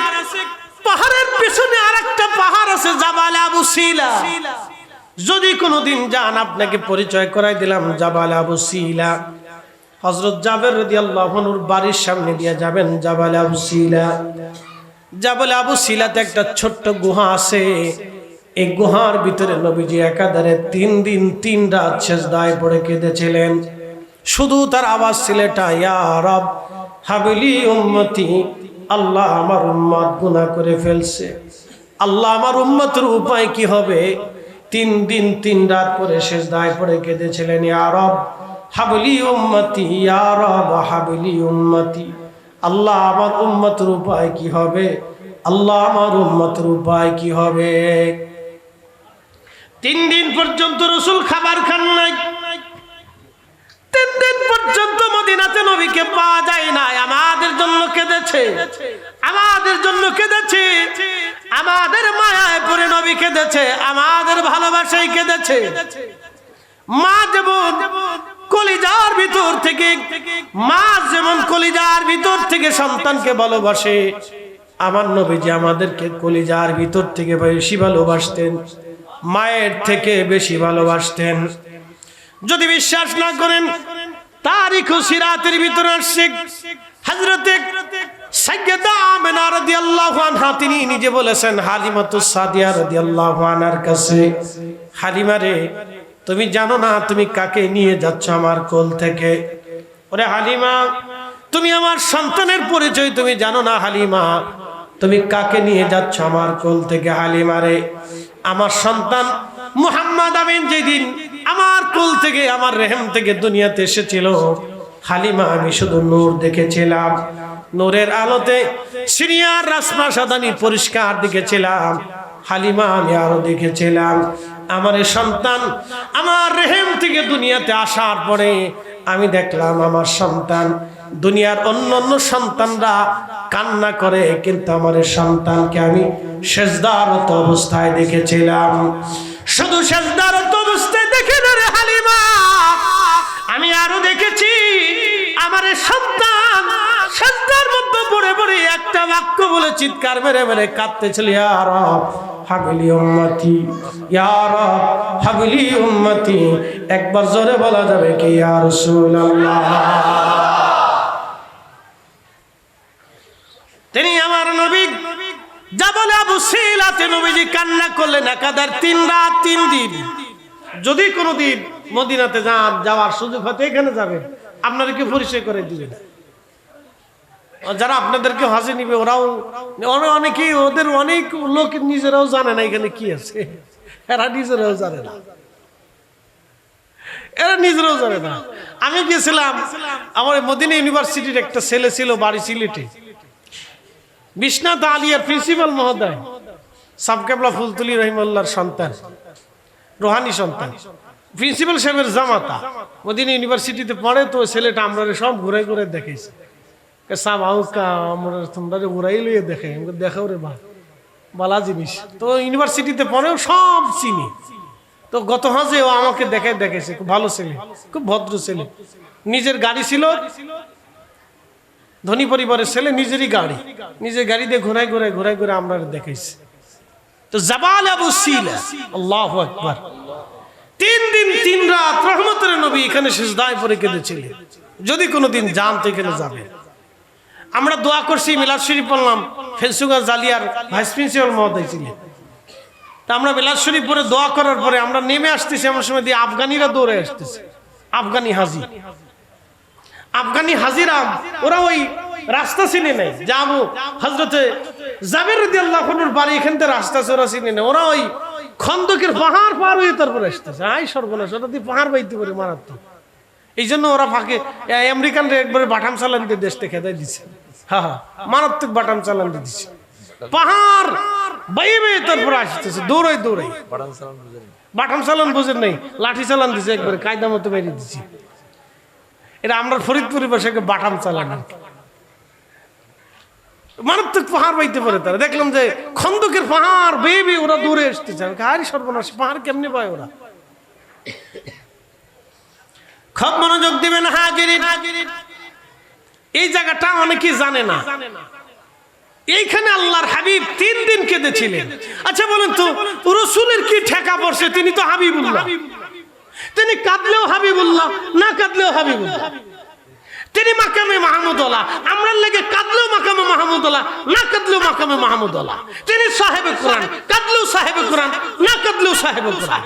[SPEAKER 1] পাহাড়ের পেছনে আরেকটা পাহাড় আছে, জাবাল আবু সিলা। যদি কোনোদিন যান, আপনাকে পরিচয় করাই দিলাম, জাবাল আবু সিলা। হযরত জাবের রাদিয়াল্লাহু আনহুর বাড়ির সামনে দিয়ে যাবেন, জাবাল আবু সিলা। জাবাল আবু সিলাতে একটা ছোট্ট গুহা আছে। এই গুহার ভিতরে নবীজি একাধারে 3 দিন 3 রাত সিজদায় পড়ে কেঁদেছিলেন। শুধু তার আওয়াজ ছিল এটা, ইয়া রব হাবলি উম্মতি, আল্লাহ আমার উম্মত গুনাহ করে ফেলছে, আল্লাহ আমার উম্মতের উপায় কি হবে? 3 দিন 3 রাত পরে সিজদায় পড়ে কেঁদেছিলেন, ইয়া রব হাবলি উম্মতি, ইয়া রব হাবলি উম্মতি। আল্লাহ আমার উম্মতের উপায় কি হবে, আল্লাহ আমার উম্মতের উপায় কি হবে। 3 দিন পর্যন্ত রাসূল খাবার খান নাই। 3 দিন পর্যন্ত মদিনাতে নবীকে পাওয়া যায় না। আমাদের জন্য কেঁদেছে, আমাদের জন্য কেঁদেছে, আমাদের মায়ায় পড়ে নবী কেঁদেছে, আমাদের ভালোবাসায় কেঁদেছে। মা যেমন কলিজার ভিতর থেকে, মা যেমন কলিজার ভিতর থেকে সন্তানকে ভালোবাসে, আমার নবীজি আমাদেরকে কলিজার ভিতর থেকে বেশি ভালোবাসতেন, মায়ের থেকে বেশি ভালোবাসতেন। যদি বিশ্বাস না করেন, তারিখ ও সিরাতের ভিতরে আসছে হযরতে সাইয়্যিদা আমিনা রাদিয়াল্লাহু আনহা তিনি নিজে বলেছেন হালিমাতুস সাদিয়া রাদিয়াল্লাহু আনহার কাছে, হালিমা রে তুমি জানো না তুমি কাকে নিয়ে যাচ্ছ আমার কোল থেকে? ওরে হালিমা, তুমি আমার সন্তানের পরিচয় তুমি জানো না হালিমা, তুমি কাকে নিয়ে যাচ্ছ আমার কোল থেকে? হালিমা রে, আমার সন্তান মুহাম্মদ আমিন যেদিন আমার কোল থেকে, আমার রেহেম থেকে দুনিয়াতে এসেছিল, হালিমা আমি শুধু নূর দেখেছিলাম, নূরের আলোতে সিরিয়ার রাজপ্রাসাদানি পরিষ্কার দেখেছিলাম। হালিমা আমি আরো দেখেছিলাম আমার এই সন্তান আমার রেহেম থেকে দুনিয়াতে আসার পরে আমি দেখলাম আমার সন্তান, দুনিয়ার অন্যান্য সন্তানরা কান্না করে, কিন্তু আমার এই সন্তানকে আমি সেজদারত অবস্থায় দেখেছিলাম। শুধু সেজদারত অবস্থায় দেখে না রে হালিমা, আমি আরো দেখেছি আমার এই সন্তান সেজদার মধ্যে পড়ে পড়ে একটা বাক্য বলে চিৎকার মেরে মেরে কাঁদতেছিল, ইয়া রব হাবলি উম্মতি, ইয়া রব হাবলি উম্মতি। একবার জোরে বলা যাবে কি ইয়া রাসূলুল্লাহ? তিনি আমার নবী জাবাল আবু সিলাতে নবীজি কান্না করলেন একাধার 3 রাত 3 দিন। যদি কোনোদিন মদিনাতে যাওয়ার সুযোগ হতে এখানে যাবে, আপনাদেরকে পরিচয় করে দিবেন। যারা আপনাদেরকে হজে নিবে ওরাও অনেকেই, ওদের অনেক লোক নিজেরাও জানে না এখানে কি আছে, এরা নিজেরাও জানে না, এরা নিজেরাও জানে না। আমি গেছিলাম, আমার মদিনা ইউনিভার্সিটির একটা ছেলে ছিল বাড়ি সিলেটে, বিশ্বনাথ আলিয়ার প্রিন্সিপাল মহোদয় সাবকেবলা ফুলতুলি রহিমাল্লাহর সন্তান, রোহানি সন্তান, প্রিন্সিপাল সাহেবের জামাতা মদিনা ইউনিভার্সিটিতে পড়ে। তো ছেলেটা আমরা সব ঘুরে ঘুরে দেখেছি, সাব আউকা আমরা তোমরা ঘুরাই লইয়ে দেখে, দেখাও রে বালা জিনিস। তো ইউনিভার্সিটিতে পড়েও সব চিনি। তো গত হাজে ও আমাকে দেখেছে, খুব ভালো ছেলে, খুব ভদ্র ছেলে, নিজের গাড়ি ছিল, ধনী পরিবারের ছেলে, নিজেরই গাড়ি, নিজের গাড়ি দিয়ে ঘুরাই ঘুরে আমরা দেখেছি। তো জাবাল আবু সিলা, আল্লাহু আকবার, 3 দিন 3 রাত রহমতের নবী এখানে সিজদায় পড়ে কেঁদেছিলেন। যদি কোনোদিন যান তো এখানে যাবেন। আমরা দোয়া করছি, মিলাদ শরীফ পড়লাম, ফেলসুগা জালিয়ার ভাইস প্রিন্সিপাল মহোদয় ছিলেন। তা আমরা মিলাদ শরীফ পরে দোয়া করার পরে আমরা নেমে আসতেছি, এমন সময় দিয়ে আফগানিরা দৌড়ে আসতেছে, আফগানি হাজিরা, ওরা ওই রাস্তা চিনে নেই, যাবো হযরতে জাবের রাদিয়াল্লাহু আনহুর বাড়ি এখান থেকে রাস্তা ওরা চিনে নেই, ওরা ওই খন্দকের পাহাড় পার হয়ে তারপরে আসতেছে। আই সর্বনাশ, ওরা দিয়ে পাহাড় বাইতে পারে মারাত্মক। এই জন্য ওরা ফাঁকে আমেরিকানরা একবারে বাটাম চালান দিয়ে দেশটা খেদাই দিচ্ছে, হ্যাঁ মারাত্মক বাটাম চালান দিয়ে দিচ্ছে, পাহাড় বাইবে তারপরে আসতেছে দৌড়াই। বাটাম চালান বুঝেন নাই, লাঠি চালান দিছে, একবারে কায়দা মতো বাইরে দিচ্ছে। এটা আমরা ফরিদপুরের ভাষাকে বাটাম চালান, মারাত্মক পাহাড় বাইতে পারে তারা। দেখলাম যে খন্দকের পাহাড় বেয়ে ওরা দৌড়ে আসতেছে। আরে সর্বনাশ, পাহাড় কেমনি পায় ওরা? খুব মনোযোগ দিবেন হাজিরিন, এই জায়গাটা অনেকেই জানে না। এইখানে আল্লাহর হাবিব 3 দিন কেঁদেছিলেন। আচ্ছা বলেন তো, রাসূলের কি ঠেকা পড়ছে? তিনি তো হাবিবুল্লাহ, তিনি কাঁদলেও হাবিবুল্লাহ, না কাঁদলেও হাবিবুল্লাহ। তিনি মাকামে মাহমুদুল্লাহ, আমরা লেগে কাঁদলেও মাকামে মাহমুদুল্লাহ, না কাঁদলেও মাকামে মাহমুদুল্লাহ। তিনি সাহেবে কোরআন, কাঁদলেও সাহেবে কোরআন, না কাঁদলেও সাহেবে কোরআন।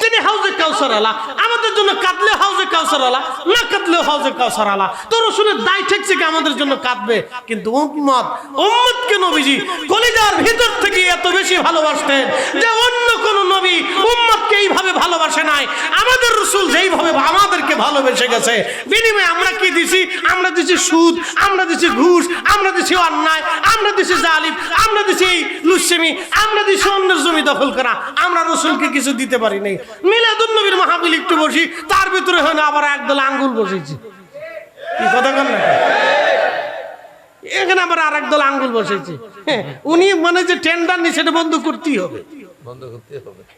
[SPEAKER 1] তিনি হাউজে কাউসার আলা, আমাদের জন্য কাঁদলে হাউজে কাউসার আলা, না কাঁদলেও হাউজে কাউসার আলা। তো রাসূলের দায় ঠেকছে কি আমাদের জন্য কাঁদবে, কিন্তু উম্মতকে নবীজি কলিজার ভিতর থেকে এত বেশি ভালোবাসতেন যে অন্য কোন নবী উম্মতকে এইভাবে ভালোবাসে নাই, আমাদের রাসূল যেইভাবে আমাদেরকে ভালোবেসে গেছে, বিনিময়ে আমরা কি দিছি? আমরা দিছি সুদ, আমরা দিছি ঘুষ, আমরা দিছি অন্যায়, আমরা দিছি জালিম, আমরা দিছি লুচ্ছেমি, আমরা দিছি অন্যের জমি দখল করা। আমরা রাসূলকে কিছু দিতে পারি নাই। মিলাদুন নবীর মাহফিল একটু বসি, তার ভিতরে হয় না আবার একদল আঙ্গুল বসেছি। কি কথা কন না, এখানে আবার আর একদল আঙ্গুল বসেছে। উনি মানে যে টেন্ডার নি সেটা বন্ধ করতেই হবে,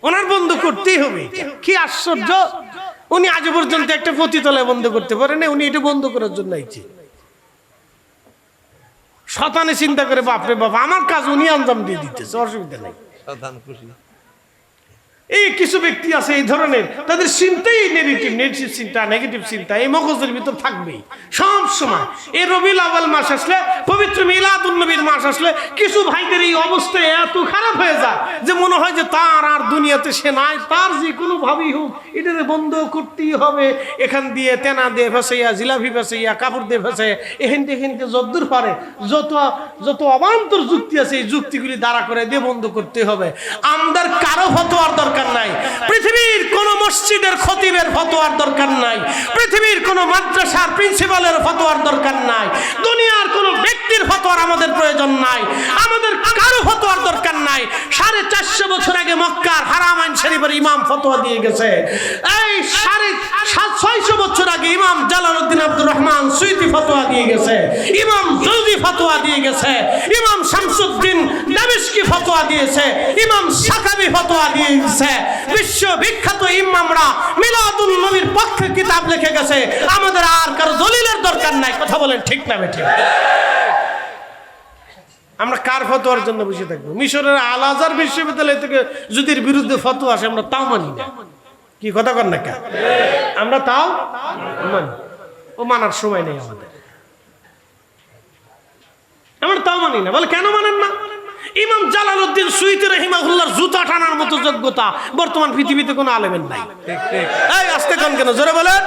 [SPEAKER 1] ওনার বন্ধ করতেই হবে। কি আশ্চর্য, উনি আজ পর্যন্ত একটা পতিতলায় বন্ধ করতে পারেন, উনি এটা বন্ধ করার জন্য আইছে। শতানে চিন্তা করে বাপরে বাপ, আমার কাজ উনি আঞ্জাম দিয়ে দিতেছে, অসুবিধা নেই। এই কিছু ব্যক্তি আছে এই ধরনের, তাদের চিন্তাই নেগেটিভ চিন্তা, নেগেটিভ চিন্তা এই মগজের ভিতর থাকবেই সব সময়। এই রবিউল আউয়াল মাস আসলে, পবিত্র মিলাদুন নবীর মাস আসলে কিছু ভাইদের এই অবস্থা এত খারাপ হয়ে যায় যে মনে হয় যে তার আর দুনিয়াতে সে নাই, তার যে কোনো ভাবেই হোক এটা বন্ধ করতেই হবে। এখান দিয়ে তেনা দিয়ে ফেসাইয়া, জিলাপি ফেসাইয়া, কাপড় দিয়ে ফেসাইয়া, এখানতে যদ্দূর পারে যত অবান্তর যুক্তি আছে এই যুক্তিগুলি দাঁড়া করে দিয়ে বন্ধ করতে হবে। আমাদের কারো ফতোয়ার দরকার নাই, পৃথিবীর কোন মসজিদের খতিবের ফতোয়ার দরকার নাই, পৃথিবীর কোন মাদ্রাসার প্রিন্সিপালের ফতোয়ার দরকার নাই, দুনিয়ার কোন ব্যক্তির ফতোয়ার আমাদের প্রয়োজন নাই, আমাদের কারো ফতোয়ার দরকার নাই। 450 বছর আগে মক্কার হারামাইন শরীফের ইমাম ফতোয়া দিয়ে গেছে। এই 650 বছর আগে ইমাম জালালউদ্দিন আব্দুর রহমান সুয়ুতি ফতোয়া দিয়ে গেছে, ইমাম জৌজি ফতোয়া দিয়ে গেছে, ইমাম শামসুদ্দিন দামেশকি ফতোয়া দিয়েছে, ইমাম সাকাবি ফতোয়া দিয়ে গেছে। বিশ্ব বিখ্যাত ইমামরা মিলাদুন নবীর পক্ষে কিতাব লিখে গেছে। আমাদের আর কারো দলিলের দরকার নাই। কথা বলেন ঠিক না বেঠিক? আমরা কার ফতোয়ার জন্য বসে থাকবো? মিশরের আল আজহার বিশ্ববিদ্যালয় থেকে যদি এর বিরুদ্ধে ফতোয়া আসে আমরা তাও মানি না। কি কথা কর না কে? আমরা তাও মানি, ও মানার সময় নেই আমাদের, আমরা তাও মানি না। বলে কেন মানেন না? ইমাম জালালউদ্দিন সুয়ুতি রাহিমাহুল্লাহর জুতা টানার মতো যোগ্যতা বর্তমান পৃথিবীতে কোনো আলেমের নাই। এই আস্তে কান কেন, জোরে বলেন।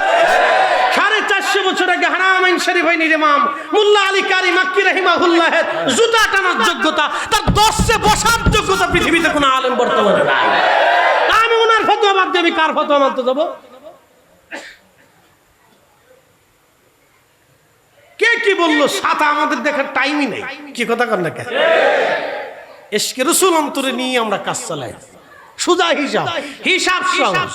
[SPEAKER 1] 450 বছর আগে হারামাইন শরীফাইনের ইমাম মুল্লা আলী কারি মাক্কি রাহিমাহুল্লাহের জুতা টানার যোগ্যতা, তার 10 বসার যোগ্যতা পৃথিবীতে কোনো আলেম বর্তমানে নাই। আমি ওনার ফতোয়া বাদ দিয়ে আমি কার ফতোয়া মানতে যাব? কে কি বললো সাথে আমাদের দেখার টাইমই নেই। কি কথা কর না কে? ইশকে রাসূল অন্তরে নিয়ে আমরা কাজ চালাই, সোজা হিসাব সহজ।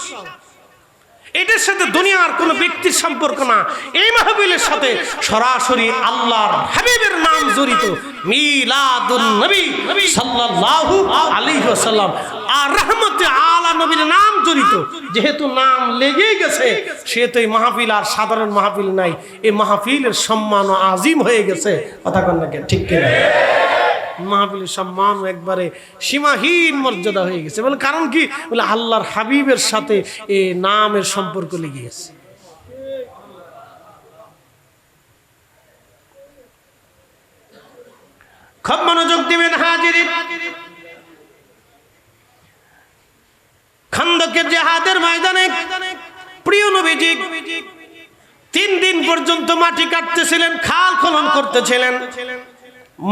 [SPEAKER 1] এটার সাথে দুনিয়ার কোনো ব্যক্তির সম্পর্ক না, এই মাহফিলের সাথে সরাসরি আল্লাহর হাবিবের নাম জড়িত। মিলাদুন নবী সাল্লাল্লাহু আলাইহি ওয়াসাল্লাম আর রাহমাতে আলা নবীর নাম জড়িত। যেহেতু নাম লেগে গেছে সেহেতু এই মাহফিল আর সাধারণ মাহফিল নাই, এই মাহফিলের সম্মান আজিম হয়ে গেছে। কথা কন না ঠিক কিনা? মাহফিলের সম্মান একবারে সীমাহীন মর্যাদা হয়ে গেছে। বলে কারণ কি? বলে আল্লাহর হাবিবের সাথে এই নামের সম্পর্ক লেগে গেছে। খুব মনোযোগ দিবেন হাজিরিন। খন্দকের জিহাদের ময়দানে প্রিয় নবীজি 3 দিন পর্যন্ত মাটি কাটতেছিলেন, খাল খনন করতেছিলেন।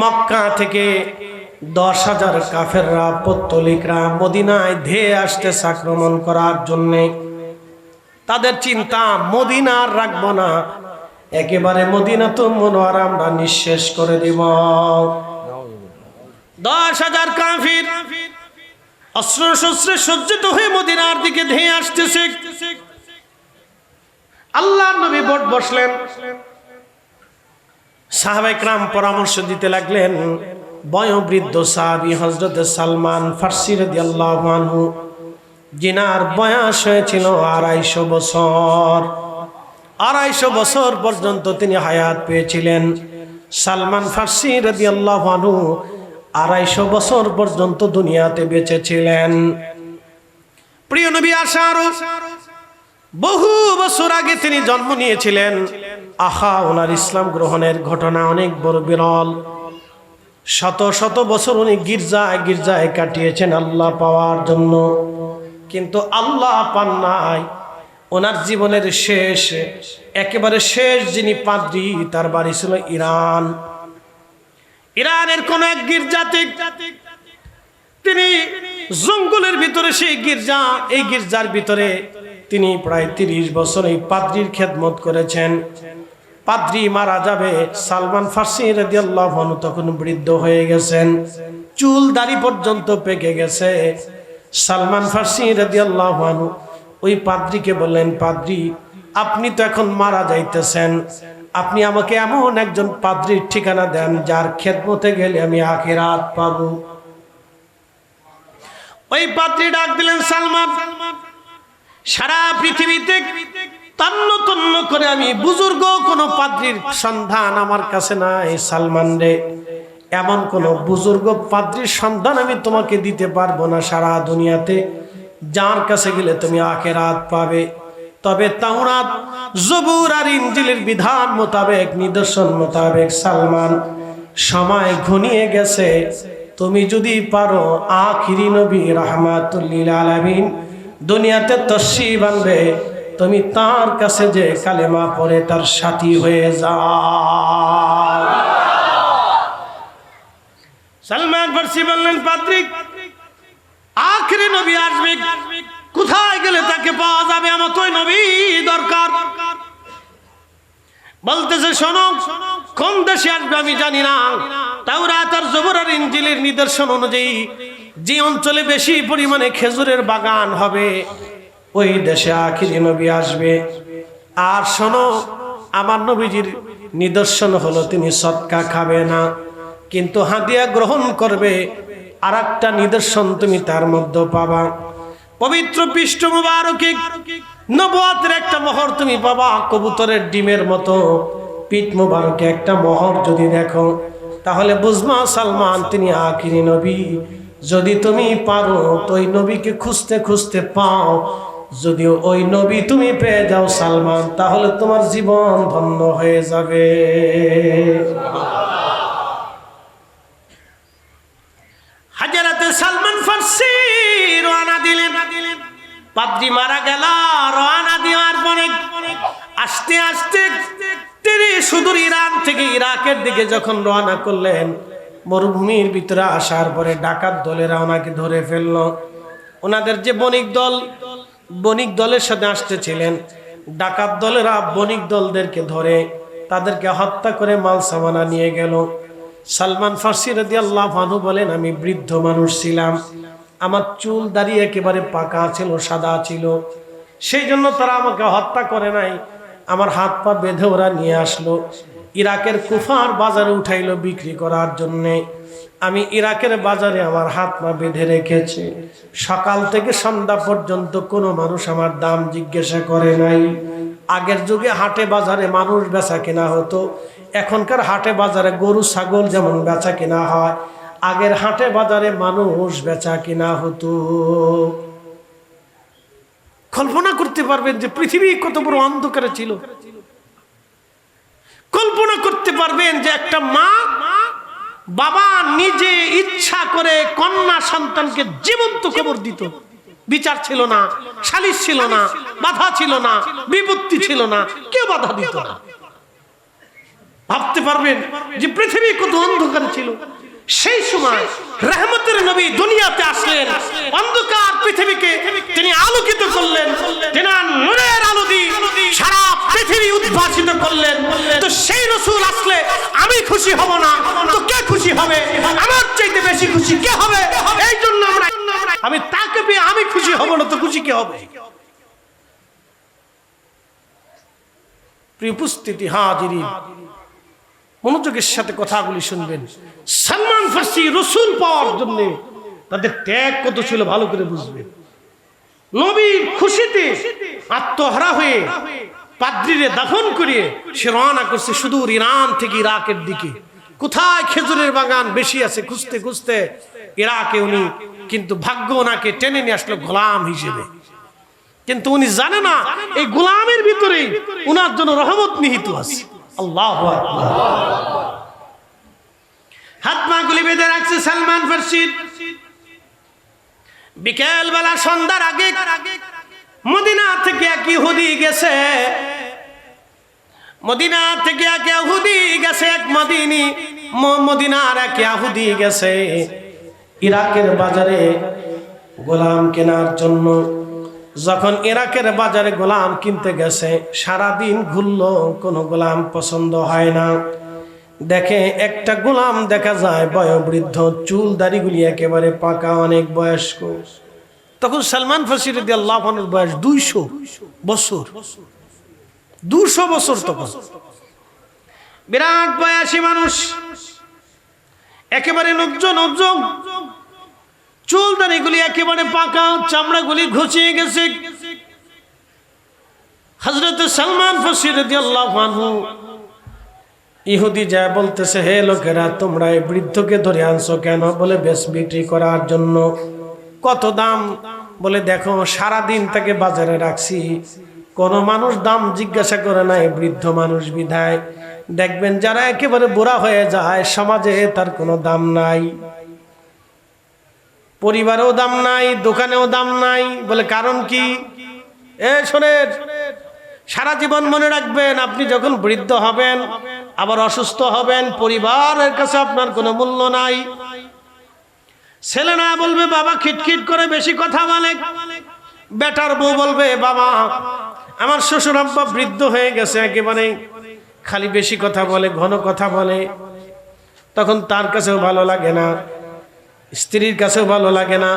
[SPEAKER 1] মক্কা থেকে 10,000 কাফেররা, পত্তলিকরা মদিনায় ধেয়ে আসতেছে আক্রমণ করার জন্য। তাদের চিন্তা মদিনার রাখবো না, একেবারে মদিনাতুল মুনাওয়ারা আমরা নিঃশেষ করে দিব। 10,000 কাফির অস্ত্র শস্ত্রে সজ্জিত হয়ে মদিনার দিকে ধেয়ে আসতেছে। আল্লাহর নবী বট বসলেন, সাহাবায়ে কেরাম পরামর্শ দিতে লাগলেন। বয়োবৃদ্ধ সাহাবী হযরত সালমান ফারসি রাদিয়াল্লাহু আনহু, যিনার বয়স হয়েছিল 250 বছর, 250 বছর পর্যন্ত তিনি হায়াত পেয়েছিলেন। সালমান ফারসি রাদিয়াল্লাহু আনহু 250 বছর পর্যন্ত দুনিয়াতে বেঁচে ছিলেন। প্রিয় নবী আসার বহু বছর আগে তিনি জন্ম নিয়েছিলেন। ওনার ইসলাম গ্রহণের ঘটনা অনেক বড় বিরল। শত শত বছর উনি গির্জায় গির্জায় কাটিয়েছেন আল্লাহ পাওয়ার জন্য, কিন্তু আল্লাহ পান নাই। ওনার জীবনের শেষ, একেবারে শেষ যিনি পাদ্রী, তার বাড়ি ছিল ইরান। ইরানের কোন এক গির্জাতে তিনি জঙ্গলের ভিতরে সেই গির্জা, এই গির্জার ভিতরে তিনি প্রায় 30 বছর এই পাদ্রীর খেদমত করেছেন। পাদ্রী মারা যাবে, সালমান ফার্সি রাদিয়াল্লাহু আনহু তখন বৃদ্ধ হয়ে গেছেন, চুল দাড়ি পর্যন্ত পেকে গেছে। সালমান ফার্সি রাদিয়াল্লাহু আনহু ওই পাদ্রীকে বললেন, পাদ্রী আপনি তো এখন মারা যাইতেছেন, আপনি আমাকে এমন একজন পাদ্রীর ঠিকানা দেন যার খেদমতে গেলে আমি আখিরাত পাবো। ওই পাদ্রী ডাক দিলেন, সালমান, সারা পৃথিবীতে তন্ন তন্ন করে আমি বুজুর্গ কোন পাদ্রীর সন্ধান আমার কাছে নাই। সালমান রে, এমন কোন বুজুর্গ পাদ্রীর সন্ধান আমি তোমাকে দিতে পারবো না সারা দুনিয়াতে, যার কাছে গেলে তুমি আখিরাত পাবে। তবে তাওরাত, জবুর আর ইনজিলের বিধান মোতাবেক, নিদর্শন মোতাবেক সালমান সময় ঘনিয়ে গেছে, তুমি যদি পারো আখিরি নবী রাহমাতুল লিল আলামিন দুনিয়াতে তশরিফ আনবে, তুমি তার কাছে যে কালেমা পড়ে তার সাথী হয়ে যাও। সালমান ফার্সি বললেন, পাদ্রী আখিরি নবী আসবে, কোথায় গেলে তাকে পাওয়া যাবে? আমার তো ওই নবী দরকার। বলতেছে, শোনো, কোন দেশে আসবে আমি জানি না, তাওরাত আর জবুর আর ইনজিলের নিদর্শন অনুযায়ী যে অঞ্চলে বেশি পরিমাণে খেজুরের বাগান হবে ওই দেশে আখিরি নবী আসবে। আর শোনো, আমার নবীজির নিদর্শন হলো তিনি সদকা খাবে না, কিন্তু হাদিয়া গ্রহণ করবে। আর একটা নিদর্শন তুমি তার মধ্যে পাবা, পবিত্র পৃষ্ঠ মুবারকে নবুয়তের একটা মোহর তুমি পাবা, কবুতরের ডিমের মতো পিঠ মুবারকে একটা মোহর যদি দেখো তাহলে বুঝবা সালমান তিনি আখিরি নবী। যদি তুমি পারো তো ওই নবীকে খুঁজতে খুঁজতে পাও, যদি ওই নবী তুমি পেয়ে যাও সালমান, তাহলে তোমার জীবন ধন্য হয়ে যাবে। হাজরাতে সালমান ফার্সি রওনা দিলেন। পাদ্রী মারা গেল, রওনা দেওয়ার পরে আস্তে আস্তে তিনি সুদূর ইরান থেকে ইরাকের দিকে যখন রওনা করলেন, মরুভূমির ভিতরে আসার পরে ডাকাত দলেরা ওনাকে ধরে ফেলল। ওনাদের যে বণিক দলের সাথে আসতেছিলেন, ডাকাত দলেরা বণিক দলদেরকে ধরে তাদেরকে হত্যা করে মাল সামানা নিয়ে গেল। সালমান ফার্সি রাদিয়াল্লাহু আনহু বলেন, আমি বৃদ্ধ মানুষ ছিলাম, আমার চুল দাড়ি একেবারে পাকা ছিল, সাদা ছিল, সেই জন্য তারা আমাকে হত্যা করে নাই, আমার হাত পা বেঁধে ওরা নিয়ে আসলো, ইরাকের কুফার বাজারে উঠাইলো বিক্রি করার জন্যে। আমি ইরাকের বাজারে আমার হাত পা বেঁধে রেখেছি, সকাল থেকে সন্ধ্যা পর্যন্ত কোনো মানুষ আমার দাম জিজ্ঞাসা করে নাই। আগের যুগে হাটে বাজারে মানুষ বেচা কেনা হতো, এখনকার হাটে বাজারে গরু ছাগল যেমন বেচা কেনা হয়, আগের হাটে বাজারে মানুষ বেচা কেনা হতো। কল্পনা করতে পারবেন যে পৃথিবী কত বড় অন্ধকারে ছিল। কল্পনা করতে পারবেন যে একটা মা, বাবা নিজে ইচ্ছা করে কন্যা সন্তানকে জীবন্ত কবর দিত, বিচার ছিল না, সালিশ ছিল না, বাধা ছিল না, বিপত্তি ছিল না, কেউ বাধা দিত না। ভাবতে পারবেন যে পৃথিবী কত অন্ধকার ছিল। সেই সময় রহমতের নবী দুনিয়াতে আসলেন, অন্ধকার পৃথিবীকে তিনি আলোকিত করলেন, তিনি নূরের আলো দিয়ে সারা পৃথিবী উদ্ভাসিত করলেন। তো সেই রাসূল আসলে আমি খুশি হব না তো কে খুশি হবে? আমার চাইতে বেশি খুশি কে হবে? এই জন্য আমি তাকে পেয়ে আমি খুশি হব না তো খুশি কে হবে? প্রিয় উপস্থিতি হাজিরিন, মনোযোগের সাথে কথাগুলি শুনবেন। সালমান ফার্সি রাসূল পাওয়ার জন্য তাদের ত্যাগ কত ছিল ভালো করে বুঝবেন। নবীর খুশিতে আত্মহারা হয়ে পাদ্রীরে দাফন করিয়ে সে রওনা করছে সুদূর ইরান থেকে ইরাকের দিকে। কোথায় খেজুরের বাগান বেশি আছে খুঁজতে খুঁজতে ইরাকে উনি, কিন্তু ভাগ্য ওনাকে টেনে নিয়ে আসলো গোলাম হিসেবে। কিন্তু উনি জানে না এই গোলামের ভিতরেই উনার জন্য রহমত নিহিত আছে। আল্লাহু আকবার। হাত পা গুলি বেঁধে রাখছে সালমান ফার্সি। বিকেল বেলা সন্ধ্যার আগে মদিনা থেকে এক ইহুদি গেছে, মদিনা থেকে এক ইহুদি গেছে, এক মদিনার এক ইহুদি গেছে। ইরাকের বাজারে গোলাম কেনার জন্য। যখন ইরাকের বাজারে গোলাম কিনতে গেছে, সারাদিন ঘুরলো, কোনো গোলাম পছন্দ হয় না। দেখে একটা গোলাম দেখা যায় বয়োবৃদ্ধ, চুল দাড়িগুলি একেবারে পাকা, অনেক বয়স্ক। তখন সালমান ফার্সি রাদিয়াল্লাহু আনহুর বয়স 200 বছর। 200 বছর তখন। বিরাট বয়সী মানুষ, একেবারে নজ্জ, চুল দাড়িগুলি একেবারে পাকা, চামড়াগুলি ঘুচিয়ে গেছে। হযরত সালমান ফার্সি রাদিয়াল্লাহু আনহু ইহুদি যায় বলতেছে, হে লোকেরা, তোমরা এই বৃদ্ধকে ধরে আনছো কেন? বলে বেশ বিক্রি করার জন্য। কত দাম? বলে দেখো, সারাদিন তাকে বাজারে রাখছি, কোন মানুষ দাম জিজ্ঞাসা করে নাই, বৃদ্ধ মানুষ বিধায়। দেখবেন যারা একেবারে বুড়া হয়ে যায়, সমাজে তার কোনো দাম নাই, পরিবারেও দাম নাই, দোকানেও দাম নাই। বলে কারণ কি? শোনেন, সারা জীবন মনে রাখবেন, আপনি যখন বৃদ্ধ হবেন, আবার অসুস্থ হবেন, পরিবারের কাছে আপনার কোনো মূল্য নাই। ছেলে না বলবে বাবা খিটখিট করে বেশি কথা বলে, বেটার বউ বলবে বাবা আমার শ্বশুর আব্বা বৃদ্ধ হয়ে গেছে, একেবারে খালি বেশি কথা বলে, ঘন কথা বলে। তখন তার কাছেও ভালো লাগে না, স্ত্রীর কাছেও ভালো লাগে না,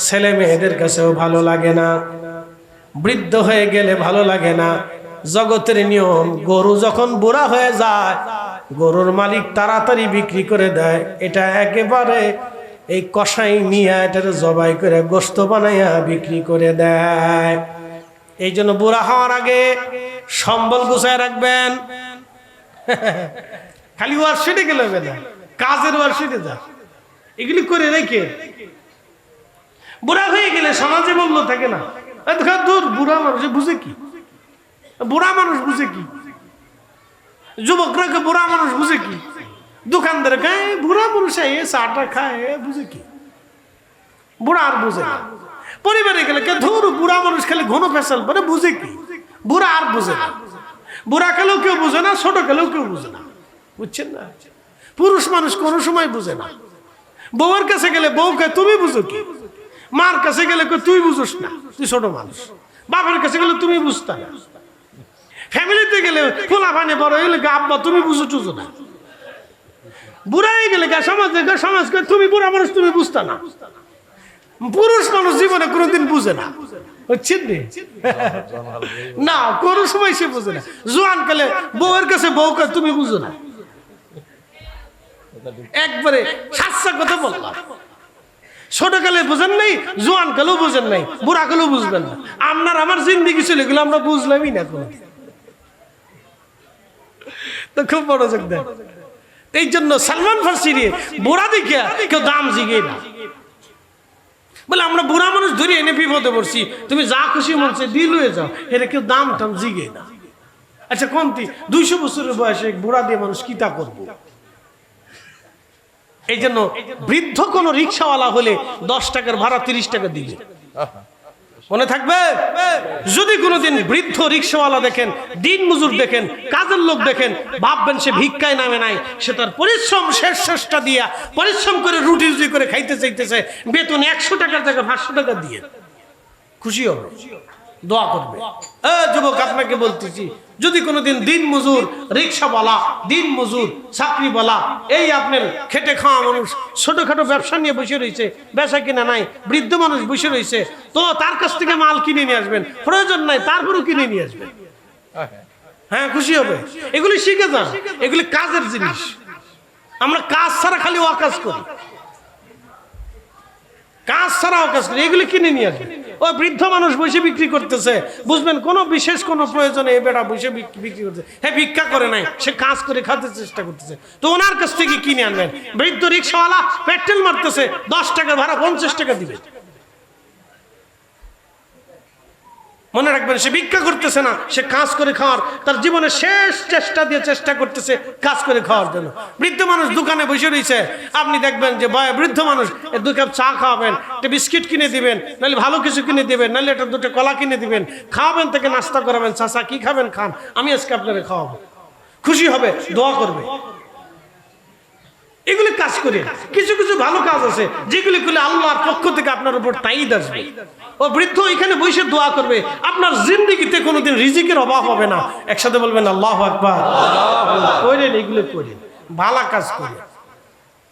[SPEAKER 1] ছেলে মেয়েদের কাছেও ভালো লাগে না। বৃদ্ধ হয়ে গেলে ভালো লাগে না। জগতের নিয়ম, গরু যখন বুড়া হয়ে যায়, গরুর মালিক তাড়াতাড়ি বিক্রি করে দেয়। এটা একেবারে এই কষাই নিয়ে এটার জবাই করে গোশত বানাইয়া বিক্রি করে দেয়। এই জন্য বুড়া হওয়ার আগে সম্বল গুছায় রাখবেন। খালি ওয়ার্কশপে গেলে হবে না, কাজের ওয়ার্কশপে যা, এগুলি করে রেখে বুড়া হয়ে গেলে সমাজে মূল্য থাকে না। দূর, বুড়া মানুষ বুঝে কি? বুড়া মানুষ বুঝে কি? যুবকরা বুড়া মানুষ বুঝে কি? দোকানদার গায়ে বুড়া মানুষ চাটা খায়, বুঝে কি? বুড়া আর বুঝে না। পরিবারে গেলে ধর বুড়া মানুষ খেলে ঘন ফেসাল পরে, বুঝে কি? বুড়া আর বুঝে না। বুড়া খেলেও কেউ বুঝে না, ছোট খেলেও কেউ বুঝে না, বুঝছেন না? পুরুষ মানুষ কোনো সময় বুঝে না। বউয়ের কাছে গেলে বউ কে তুমি বুঝো কি? মার কাছে গেলে তুই বুঝোস না, তুই ছোট মানুষ। বাপের কাছে গেলে তুমি বুঝতা না। ফ্যামিলিতে গেলে খোলা পানি বড় হইলে আব্বা তুমি বুঝো টুঝো না। বুড়াই গেলে সমাজকে তুমি বুড়া মানুষ, তুমি বুঝতা না। পুরুষ মানুষ জীবনে কোনোদিন বুঝে না, বুঝছেন না? কোনো সময় সে বুঝে না। জোয়ান কালে বউয়ের কাছে বউকে তুমি বুঝো না, একবারে সাচ্চা কথা বললাম। ছোট কালে বুঝেন নাই, জোয়ান কালেও বুঝেন নাই, বুড়া কালেও বুঝবেন না। আপনার আমার জিন্দিগি চলে গেল, আমরা বুঝলামই না কোনো। তো খুব বড় যোগ দেয়। এই জন্য সালমান ফার্সি বুড়া দেখিয়া কেউ দাম জিগে না। বলে আমরা বুড়া মানুষ ধরে এনে বিপদে পড়ছি, তুমি যা খুশি মন চায় দিয়ে লয়ে যাও, এটা কেউ দাম টাম জিগে না। আচ্ছা কমতি 200 বছরের বয়সে বুড়া দিয়ে মানুষ কি তা করবো? এই জন্য বৃদ্ধ কোন রিক্সাওয়ালা হলে 10 টাকার ভাড়া 30 টাকা দিবে, মনে থাকবে? যদি কোনোদিন বৃদ্ধ রিক্সাওয়ালা দেখেন, দিন মজুর দেখেন, কাজের লোক দেখেন, ভাববেন সে ভিক্ষায় নামে নাই, সে তার পরিশ্রম শেষটা দিয়া পরিশ্রম করে রুটি রুটি করে খাইতে চাইতেছে, বেতন 100 টাকার জায়গায় 500 টাকা দিয়ে খুশি হবে, দোয়া করবে। যুবক আপনাকে বলতেছি, যদি কোনোদিন দিন মজুর রিক্সাওয়ালা, দিন মজুর চাকরিওয়ালা, এই আপনার খেটে খাওয়া মানুষ ছোটখাটো ব্যবসা নিয়ে বসে রয়েছে, বেচা কিনা নাই, বৃদ্ধ মানুষ বসে রয়েছে, তো তার কাছ থেকে মাল কিনে নিয়ে আসবেন, প্রয়োজন নাই তারপরেও কিনে নিয়ে আসবেন। হ্যাঁ, খুশি হবে। এগুলি শিখে যান, এগুলি কাজের জিনিস। আমরা কাজ ছাড়া খালি অকাজ করি, কাজ ছাড়া অকাজ করি, এগুলি কিনে নিয়ে আসবেন। ওই বৃদ্ধ মানুষ বসে বিক্রি করতেছে, বুঝবেন কোনো বিশেষ কোনো প্রয়োজনে এই বেটা বসে বিক্রি করতেছে। হ্যাঁ, ভিক্ষা করে নাই, সে কাজ করে খাতে চেষ্টা করতেছে, তো ওনার কাছ থেকে কিনে আনবেন। বৃদ্ধ রিক্সাওয়ালা পেট্রোল মারতেছে, 10 টাকার ভাড়া 50 টাকা দিবে। মনে রাখবেন, সে ভিক্ষা করতেছে না, সে কাজ করে খাওয়ার, তার জীবনের শেষ চেষ্টা দিয়ে চেষ্টা করতেছে কাজ করে খাওয়ার জন্য। বৃদ্ধ মানুষ দোকানে বসে রয়েছে, আপনি দেখবেন যে বৃদ্ধ মানুষ 2 কাপ চা খাওয়াবেন, একটা বিস্কিট কিনে দিবেন, নাহলে ভালো কিছু কিনে দিবেন, নাহলে একটা 2টা কলা কিনে দিবেন, খাওয়াবেন, তাকে নাস্তা করাবেন, চাচা কি খাবেন খান, আমি আজকে আপনাকে খাওয়াবো, খুশি হবে, দোয়া করবে। এগুলি কাজ করে, কিছু কিছু ভালো কাজ আছে যেগুলি করলে আল্লাহর পক্ষ থেকে আপনার উপর তাইদ আসবে। ও বৃদ্ধ এখানে বসে দোয়া করবে, আপনার জিন্দেগিতে কোনোদিন রিজিকের অভাব হবে না। একসাথে বলবেন আল্লাহু আকবার। করেন, এগুলো করেন, ভালো কাজ করেন,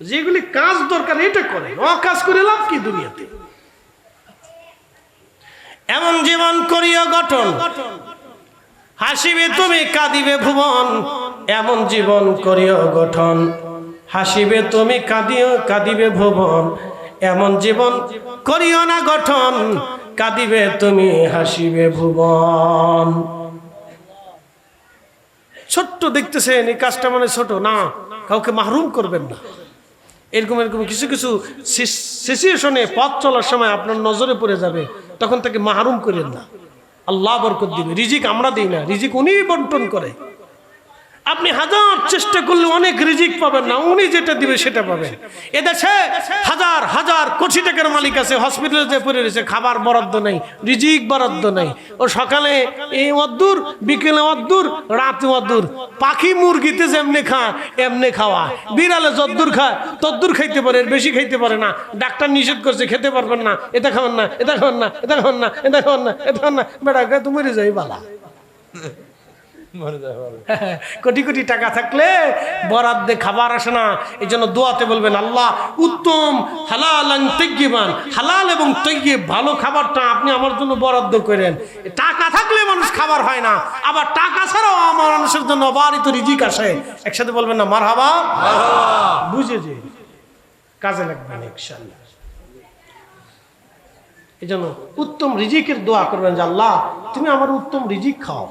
[SPEAKER 1] যেগুলি কাজ দরকার এটা করেন। ও কাজ করে লাভ কি দুনিয়াতে? এমন জীবন করিও গঠন, হাসিবে তুমি কাঁদিবে ভুবন। এমন জীবন করিও গঠন, হাসিবে তুমি কাঁদিবে ভুবন। এমন জীবন করিও না গঠন, কাঁদিবে তুমি হাসিবে ভুবন। ছোট্ট দেখতেছেন, এই কাজটা মানে ছোট না, কাউকে মাহরুম করবেন না। এরকম এরকম কিছু কিছু সিচুয়েশনে পথ চলার সময় আপনার নজরে পড়ে যাবে, তখন তাকে মাহরুম করেন না। আল্লাহ বরকত দিবে। রিজিক আমরা দিই না, রিজিক উনি বন্টন করে। আপনি হাজার চেষ্টা করলে অনেক রিজিক পাবেন না, উনি যেটা দিবে সেটা পাবেন। এদেশে হাজার হাজার কোটি টাকার মালিক আছে, হসপিটালে যে পড়ে রয়েছে, খাবার বরাদ্দ নাই, রিজিক বরাদ্দ নাই। ও সকালে এই অদ্দুর, বিকেলে অদ্দুর, রাতে অদ্দুর। পাখি মুরগিতে যেমনি খায় এমনি খাওয়া, বিড়ালে যদ্দুর খায় তদ্দুর খাইতে পারে, এর বেশি খাইতে পারে না। ডাক্তার নিষেধ করছে, খেতে পারবেন না, এটা খাবেন না, এটা খাবেন না, এটা খাবেন না, এটা খাবেন না, এটা খাবেন না। বেটা তুমি মরে যাই বালা। কোটি কোটি টাকা থাকলে বরাদ্দে খাবার আসে না। এই জন্য দোয়াতে বলবেন আল্লাহ উত্তম হালাল তৈয়িবান, হালাল এবং তৈয়িব ভালো খাবারটা আপনি আমার জন্য বরাদ্দ করেন। টাকা থাকলে মানুষ খাবার হয় না, আবার টাকা ছাড়াও আমার মানুষের জন্য অবারিত রিজিক আসে। একসাথে বলবেন না মারহাবা। বুঝে যে কাজে লাগবে ইনশাআল্লাহ। এই জন্য উত্তম রিজিকের দোয়া করবেন যে আল্লাহ তুমি আমার উত্তম রিজিক খাও,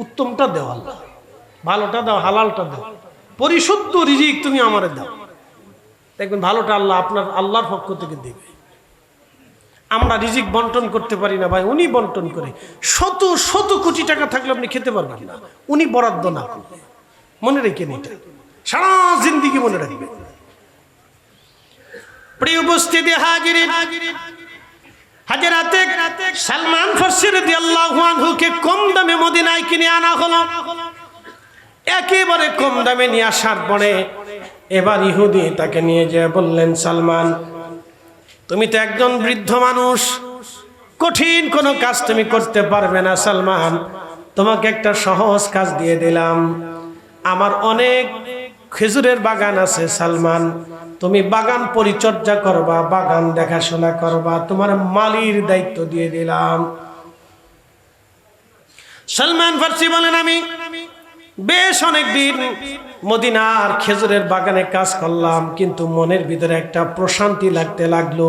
[SPEAKER 1] উত্তমটা দাও আল্লাহ, ভালোটা দাও, হালালটা দাও, পরিশুদ্ধ রিজিক তুমি আমারে দাও। দেখবেন ভালোটা আল্লাহ আপনার আল্লাহর পক্ষ থেকে দেবে। আমরা রিজিক বন্টন করতে পারি না ভাই, উনি বন্টন করে। শত শত কোটি টাকা থাকলে আপনি খেতে পারবেন না, উনি বরাদ্দ না করবে। মনে রেখেন এটা, সারা জিন্দেগি মনে রাখবে। প্রিয় উপস্থিতি হাজিরিন, হাজরাতে সালমান ফারসি রাদিয়াল্লাহু আনহুকে কম দামে মদিনায় কিনে আনা হলো। একেবারে কম দামে নিয়ে আসার পরে এবার ইহুদি তাকে নিয়ে যেয়ে বললেন, সালমান তুমি তো একজন বৃদ্ধ মানুষ, কঠিন কোনো কাজ তুমি করতে পারবে না। সালমান তোমাকে একটা সহজ কাজ দিয়ে দিলাম, আমার অনেক খেজুরের বাগান আছে। সালমান তুমি বাগান পরিচর্যা করবা, বাগান দেখাশোনা করবা, তোমার মালির দায়িত্ব দিয়ে দিলাম। সালমান ফারসি বলেন আমি বেশ অনেকদিন মদিনার খেজুরের বাগানে কাজ করলাম, কিন্তু মনের ভিতরে একটা প্রশান্তি লাগতে লাগলো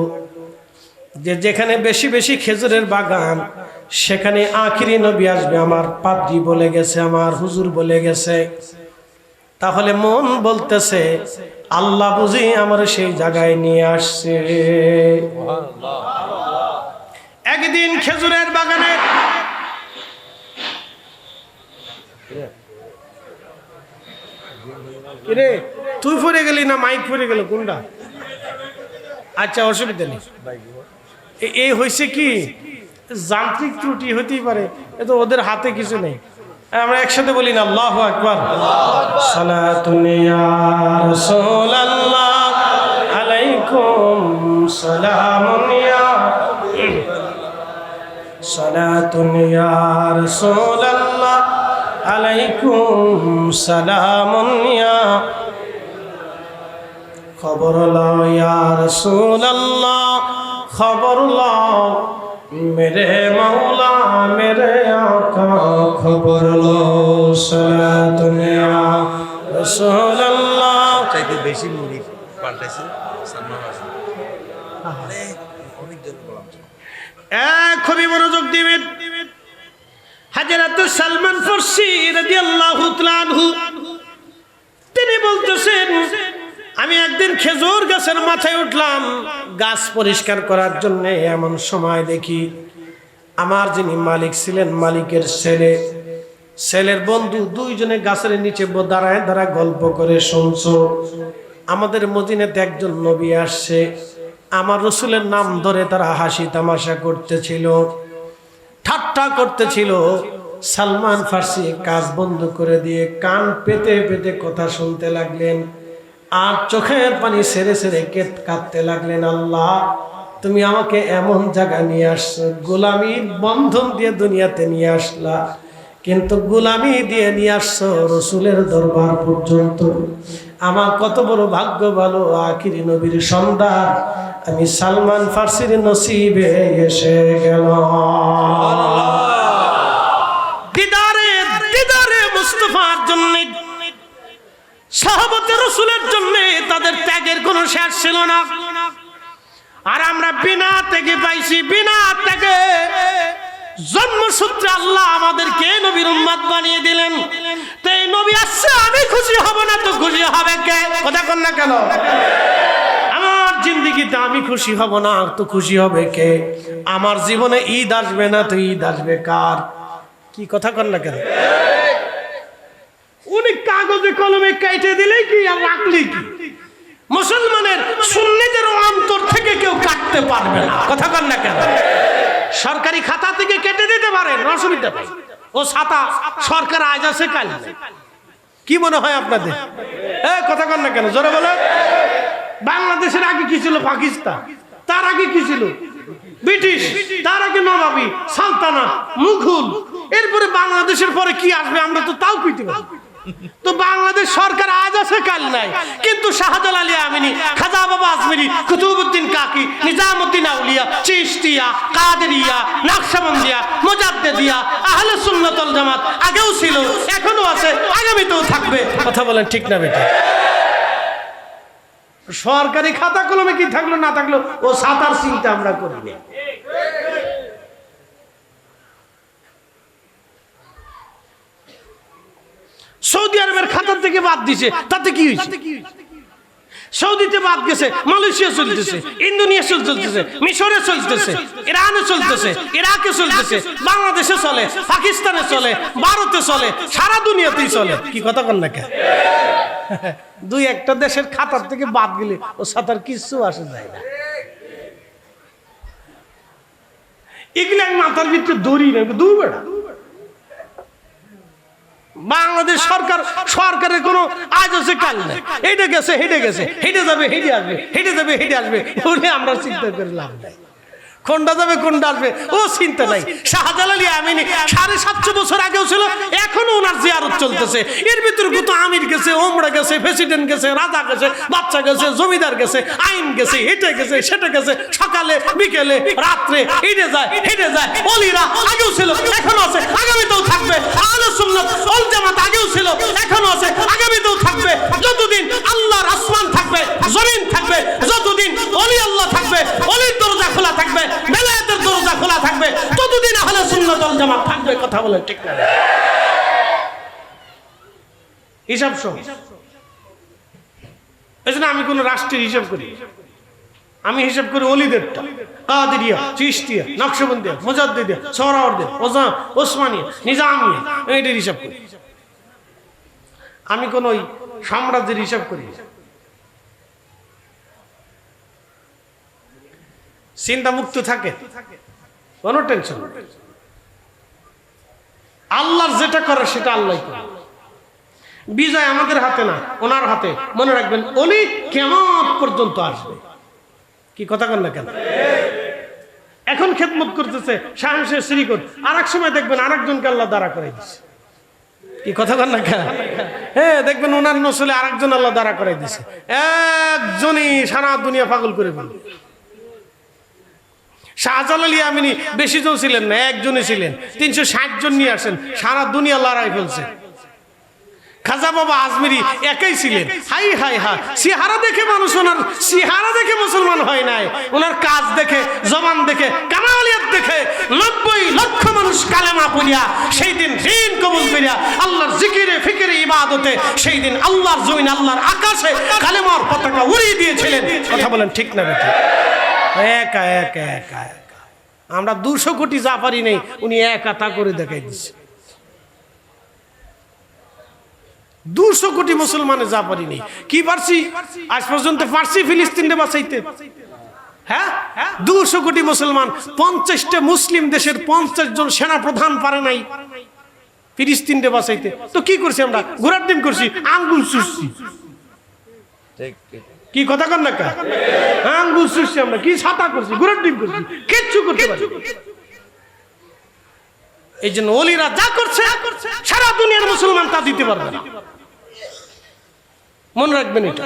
[SPEAKER 1] যে যেখানে বেশি বেশি খেজুরের বাগান সেখানে আখিরি নবী আসবে, আমার পাদ্রী বলে গেছে, আমার হুজুর বলে গেছে। তাহলে মন বলতেছে আল্লাহ বুঝি আমার সেই জায়গায় নিয়ে আসছে। একদিন খেজুরের বাগানে রে তুই পড়ে গেলি না মাইক পড়ে গেল কোনটা? আচ্ছা অসুবিধা নেই। এই হয়েছে কি যান্ত্রিক ত্রুটি হতেই পারে, এ তো ওদের হাতে কিছু নেই। আমরা একসাথে বলি না আল্লাহু আকবার। সালাতুন ইয়া রাসূলুল্লাহ আলাইকুম সালামুন ইয়া, সালাতুন ইয়া রাসূলুল্লাহ আলাইকুম সালামুন ইয়া, খবর লও ইয়া রাসূলুল্লাহ খবর লও মেরে মৌলা মেরে আকা, খবর লো সালাতুন ইয়া রাসূলুল্লাহ।
[SPEAKER 2] চাইতে বেশি মুড়ি পাল্টাইছে সালমান ফারসি। অনেকজন বললাম
[SPEAKER 1] খুবই মনোযোগ দিবেন। হযরত সালমান ফারসি রাদিয়াল্লাহু তাআলা আনহু তিনি বলতেছেন আমি একদিন খেজুর গাছের মাথায় উঠলাম গাছ পরিষ্কার করার জন্য। এমন সময় দেখি আমার যিনি মালিক ছিলেন, মালিকের ছেলের বন্ধু দুইজনে গাছের নিচে দাঁড়ায় দাঁড়ায় গল্প করে শুনছো। আমাদের মদিনাতে একজন নবী আসছে, আমার রসুলের নাম ধরে তারা হাসি তামাশা করতেছিল, ঠাট্টা করতেছিল। সালমান ফারসি কাজ বন্ধ করে দিয়ে কান পেতে পেতে কথা শুনতে লাগলেন। আর চোখের পানি সেরে সেরে কাঁদতে লাগলেন, আল্লাহ তুমি আমাকে এমন জায়গায় নিয়ে আসছো, গোলামির বন্ধন দিয়ে দুনিয়াতে নিয়ে আসলা, কিন্তু গোলামি দিয়ে নিয়ে আসছো রসুলের দরবার পর্যন্ত। আমার কত বড় ভাগ্য ভালো, আখিরি নবীর সন্তান আমি সালমান ফার্সির নসিবে এসে গেল। দিদারে দিদারে মুস্তাফার জন্য, সাহাবাতে রসুলের জন্য তাদের ত্যাগের কোনো শেষ ছিল না। আর আমরা বিনা ত্যাগে পাইছি, বিনা ত্যাগে জন্মসূত্রে আল্লাহ আমাদেরকে নবীর উম্মত বানিয়ে দিলেন। তো এই নবী আসছে, আমি খুশি হব না তো খুশি হবে কে? কথা কন না কেন? আমার জিন্দেগিতে আমি খুশি হব না তো খুশি হবে কে? আমার জীবনে ঈদ আসবে না তো ঈদ আসবে কার? কি কথা কন না কেন? উনি কাগজে কলমে কেটে দিলেই কি আর রাখলেই কি? মুসলমানের সুন্নিদের অন্তর থেকে কেউ কাটতে পারবে না। কথা কন না কেন? সরকারি খাতা থেকে কেটে দিতে পারেন, অসুবিধা নেই। ও ছাতা সরকার আজ আছে কাল নেই। কি মনে হয় আপনাদের? কথা কন না কেন? জোরে বলে। বাংলাদেশের আগে কি ছিল? পাকিস্তান। তার আগে কি ছিল? ব্রিটিশ। তার আগে নবাবী, সালতানাত, মুঘল। এরপরে বাংলাদেশের পরে কি আসবে আমরা তো তাও কইতে পারি। তো বাংলাদেশ সরকার আজ আছে কাল নাই, কিন্তু শাহজালাল আমিনী, খাজা বাবা আজমিরি, কুতুবউদ্দিন কাকি, নিজামউদ্দিন আউলিয়া, চিশতিয়া, কাদেরিয়া, নকশবন্দিয়া, মুজাদ্দিদিয়া, আহলে সুন্নাত ওয়াল জামাত আগেও ছিল, এখনো আছে, আগামীতেও থাকবে। কথা বলেন ঠিক না বেটা? সরকারি খাতা কলমে কি থাকলো না থাকলো ও সাতার চিন্তা আমরা করি না। সৌদি আরবের খাতা থেকে বাদ দিছে, তাতে কি হয়েছে? সৌদিতে বাদ গেছে, মালয়েশিয়া চলতেছে, ইন্দোনেশিয়া চলতেছে, মিশরে চলতেছে, ইরানে চলতেছে, ইরাকে চলতেছে, বাংলাদেশে চলে, পাকিস্তানে চলে, ভারতে চলে, সারা দুনিয়াতেই চলে। কি কথা কন না কেন? দুই একটা দেশের খাতার থেকে বাদ গেলে ও সাতার কিছু আসে যায় না। এগুলো আমি মাথার ভিতরে দৌড়ি না, দূর বেড়া। বাংলাদেশ সরকারের কোন আজ আছে কাল নেই। হেঁটে গেছে, হেঁটে গেছে, হেঁটে যাবে, হেঁটে আসবে, হেঁটে যাবে, হেঁটে আসবে। ওরে আমরা চিন্তা করে লাভ নাই। কোনটা যাবে কোনটা আসবে ও চিন্তা নাই। শাহজালাল আমিনী 750 বছর আগেও ছিল, এখনো ওনার জিয়ারত চলতেছে। এর ভিতরে কত আমির গেছে, ওমরা গেছে, প্রেসিডেন্ট গেছে, রাজা গেছে, বাচ্চা গেছে, জমিদার গেছে, আইন গেছে, হেঁটে গেছে, সেটা গেছে, সকালে বিকেলে রাত্রে হেঁটে যায়, হেঁটে যায়। ওলিরা আগেও ছিল, এখনো আছে, আগামীতেও থাকবে। আহলে সুন্নাত ওয়াল জামাত আগেও ছিল, এখনো আছে, আগামীতেও থাকবে। যতদিন আল্লাহর আসমান থাকবে, জমিন থাকবে, যতদিন ওলি আল্লাহ থাকবে, ওলির দরজা খোলা থাকবে, বেলায়েতের দরজা খোলা থাকবে, ততদিন আহলে সুন্নাত ওয়াল জামাত থাকবে। কথা বলেন ঠিক না? হিসাব সব। এজন্য আমি কোন রাষ্ট্রের হিসাব করি, আমি হিসাব করি ওলিদেরটা। কাদেরিয়া, চিশতিয়া, নকশবন্দিয়া, মুজাদ্দিদিয়া, সোহরাওয়ার্দিয়া, ওসমানিয়া, নিজামিয়া, এইটার হিসাব করি। আমি কোন ওই সাম্রাজ্যের হিসাব করি। চিন্তা মুক্ত থাকে, কোনো টেনশন। আল্লাহর যেটা করে সেটা আল্লাহ করে। বিজয় আমাদের হাতে না, ওনার হাতে। মনে রাখবেন, ওলি কিয়ামত পর্যন্ত আসবে। কি কথা কন না কেন? এখন খেদমত করতেছে শাহেনশাহ শ্রীকোট, আর এক সময় দেখবেন আরেকজনকে আল্লাহ দাঁড়া করে দিচ্ছে। কি কথা কন না কেন? হ্যাঁ, দেখবেন ওনার নসলে আরেকজন আল্লাহ দাঁড়া করে দিচ্ছে। একজনই সারা দুনিয়া পাগল করে ফেলবে। শাহজালাল আমিনী বেশি জন ছিলেন না, একজনই ছিলেন। 360 জন নিয়ে আসেন, সারা দুনিয়া লড়াই ফেলছে। খাজা বাবা আজমিরি একাই ছিলেন। হাই হাই হাই, চেহারা দেখে মানুষ, ওনার চেহারা দেখে মুসলমান হয় নাই, ওনার কাজ দেখে, জবান দেখে, কামালিয়াত দেখে 90 লক্ষ মানুষ কালেমা পড়িয়া সেই দিন ঋণ কবুল করিয়া আল্লাহর জিকিরে ফিকিরে ইবাদতে সেই দিন আল্লাহর জমিন, আল্লাহর আকাশে কালেমার পতাকা উড়িয়ে দিয়েছিলেন। কথা বলেন ঠিক না বেটা? একা একা একা একা। আমরা 200 কোটি যা পারি নেই, উনি একা তা করে দেখাই দিচ্ছে। 200 কোটি মুসলমানে যা পারি নেই। কি পারছি আজ পর্যন্ত? পারছি ফিলিস্তিনে বাঁচাইতে। হ্যাঁ, 200 কোটি মুসলমান, 50টা মুসলিম দেশের 50 জন সেনা প্রধান পারে নাই ফিলিস্তিনে বাঁচাইতে। তো কি করছি আমরা? ঘোড়ার ডিম করছি, আঙ্গুল চুষছি।
[SPEAKER 2] ঠিক ঠিক
[SPEAKER 1] কি কথা কন না কা আঙ্গুর সুসি আমরা কি ছাতা করছি গুড়ের ডিম করছি কিচ্ছু করতে পারি এই জন্য ওলিরা যা করছে সারা দুনিয়ার মুসলমান তা দিতে পারবে না মনে রাখবেন এটা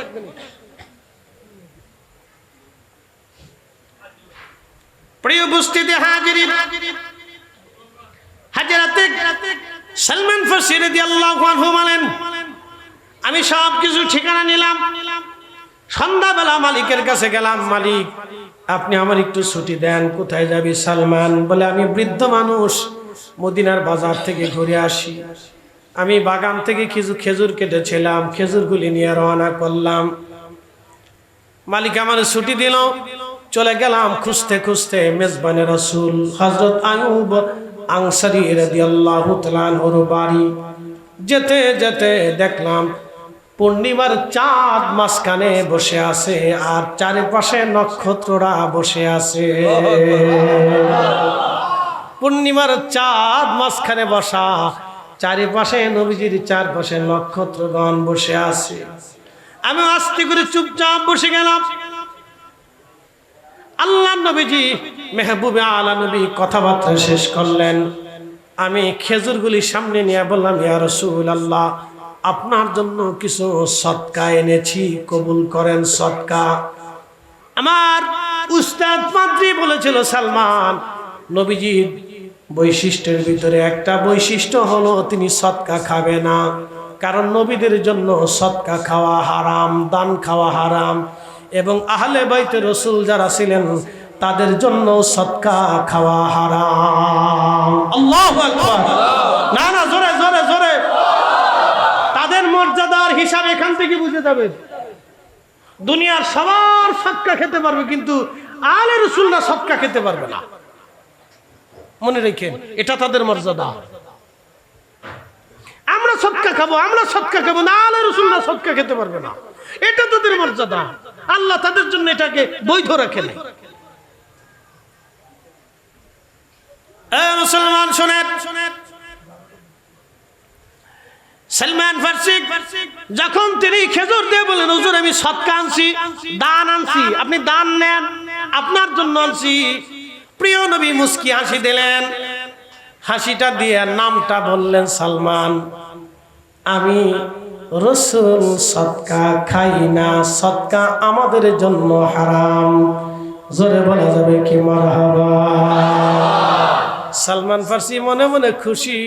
[SPEAKER 1] প্রিয় উপস্থিতি হাজিরিন হযরতে সালমান ফারসি রাদিয়াল্লাহু আনহু বলেন আমি সব কিছু ঠিকানা নিলাম সন্ধ্যাবেলা মালিকের কাছে গেলাম মালিক আপনি আমার একটু ছুটি দেন কোথায় যাবি সালমান বলে আমি বৃদ্ধ মানুষ মদিনার বাজার থেকে ঘুরে আসি আমি বাগান থেকে কিছু খেজুর কেটেছিলাম খেজুরগুলি নিয়ে রওনা করলাম মালিক আমার ছুটি দিল চলে গেলাম খুঁজতে খুঁজতে মেজবানে রাসূল হযরত আইয়ুব আনসারী রাদিয়াল্লাহু তাআলা আনহুর বাড়ি যেতে যেতে দেখলাম পূর্ণিমার চাঁদ মাঝখানে বসে আছে আর চারিপাশে নক্ষত্ররা বসে আছে পূর্ণিমার চাঁদ মাঝখানে বসা চারিপাশে নবীজির চারপাশে নক্ষত্রগণ বসে আছে আমি আস্তে করে চুপচাপ বসে গেলাম আল্লাহ নবীজি মেহবুবে আলা নবী কথাবার্তা শেষ করলেন আমি খেজুরগুলি সামনে নিয়ে বললাম ইয়া রাসূলুল্লাহ আপনার জন্য কিছু সদকা এনেছি কবুল করেন সদকা আমার উস্তাদ পাদ্রী বলেছিল সালমান নবীজির বৈশিষ্ট্যের ভিতরে একটা বৈশিষ্ট্য হলো তিনি সদকা খাবে না কারণ নবীদের জন্য সদকা খাওয়া হারাম দান খাওয়া হারাম এবং আহলে বাইতে রাসূল যারা ছিলেন তাদের জন্য সদকা খাওয়া হারাম আল্লাহু আকবার না না জোরে জোরে জোরে তাদের মর্যাদার হিসাব এখান থেকে বুঝে যাবে দুনিয়ার সবার সদকা খেতে পারবে কিন্তু আহলে রাসূলরা সদকা খেতে পারবে না মনে রাখেন এটা তাদের মর্যাদা আমরা সদকা খাবো না আহলে রাসূলরা সদকা খেতে পারবে না এটা তাদের মর্যাদা আল্লাহ তাদের জন্য এটাকে বৈধ রাখেন মুসলমান শুনেন সালমান ফারসি যখন তিনি খেজুর দিয়ে বলেন হুজুর আমি সদকা আনছি দান আনছি আপনি দান নেন আপনার জন্য আনছি প্রিয় নবী মুস্কি হাসি দিলেন হাসিটা দিয়ে নামটা বললেন সালমান আমি রাসূল সদকা খাই না সদকা আমাদের জন্য হারাম জোরে বলা যাবে কি মারহাবা সালমান ফারসি মনে মনে খুশি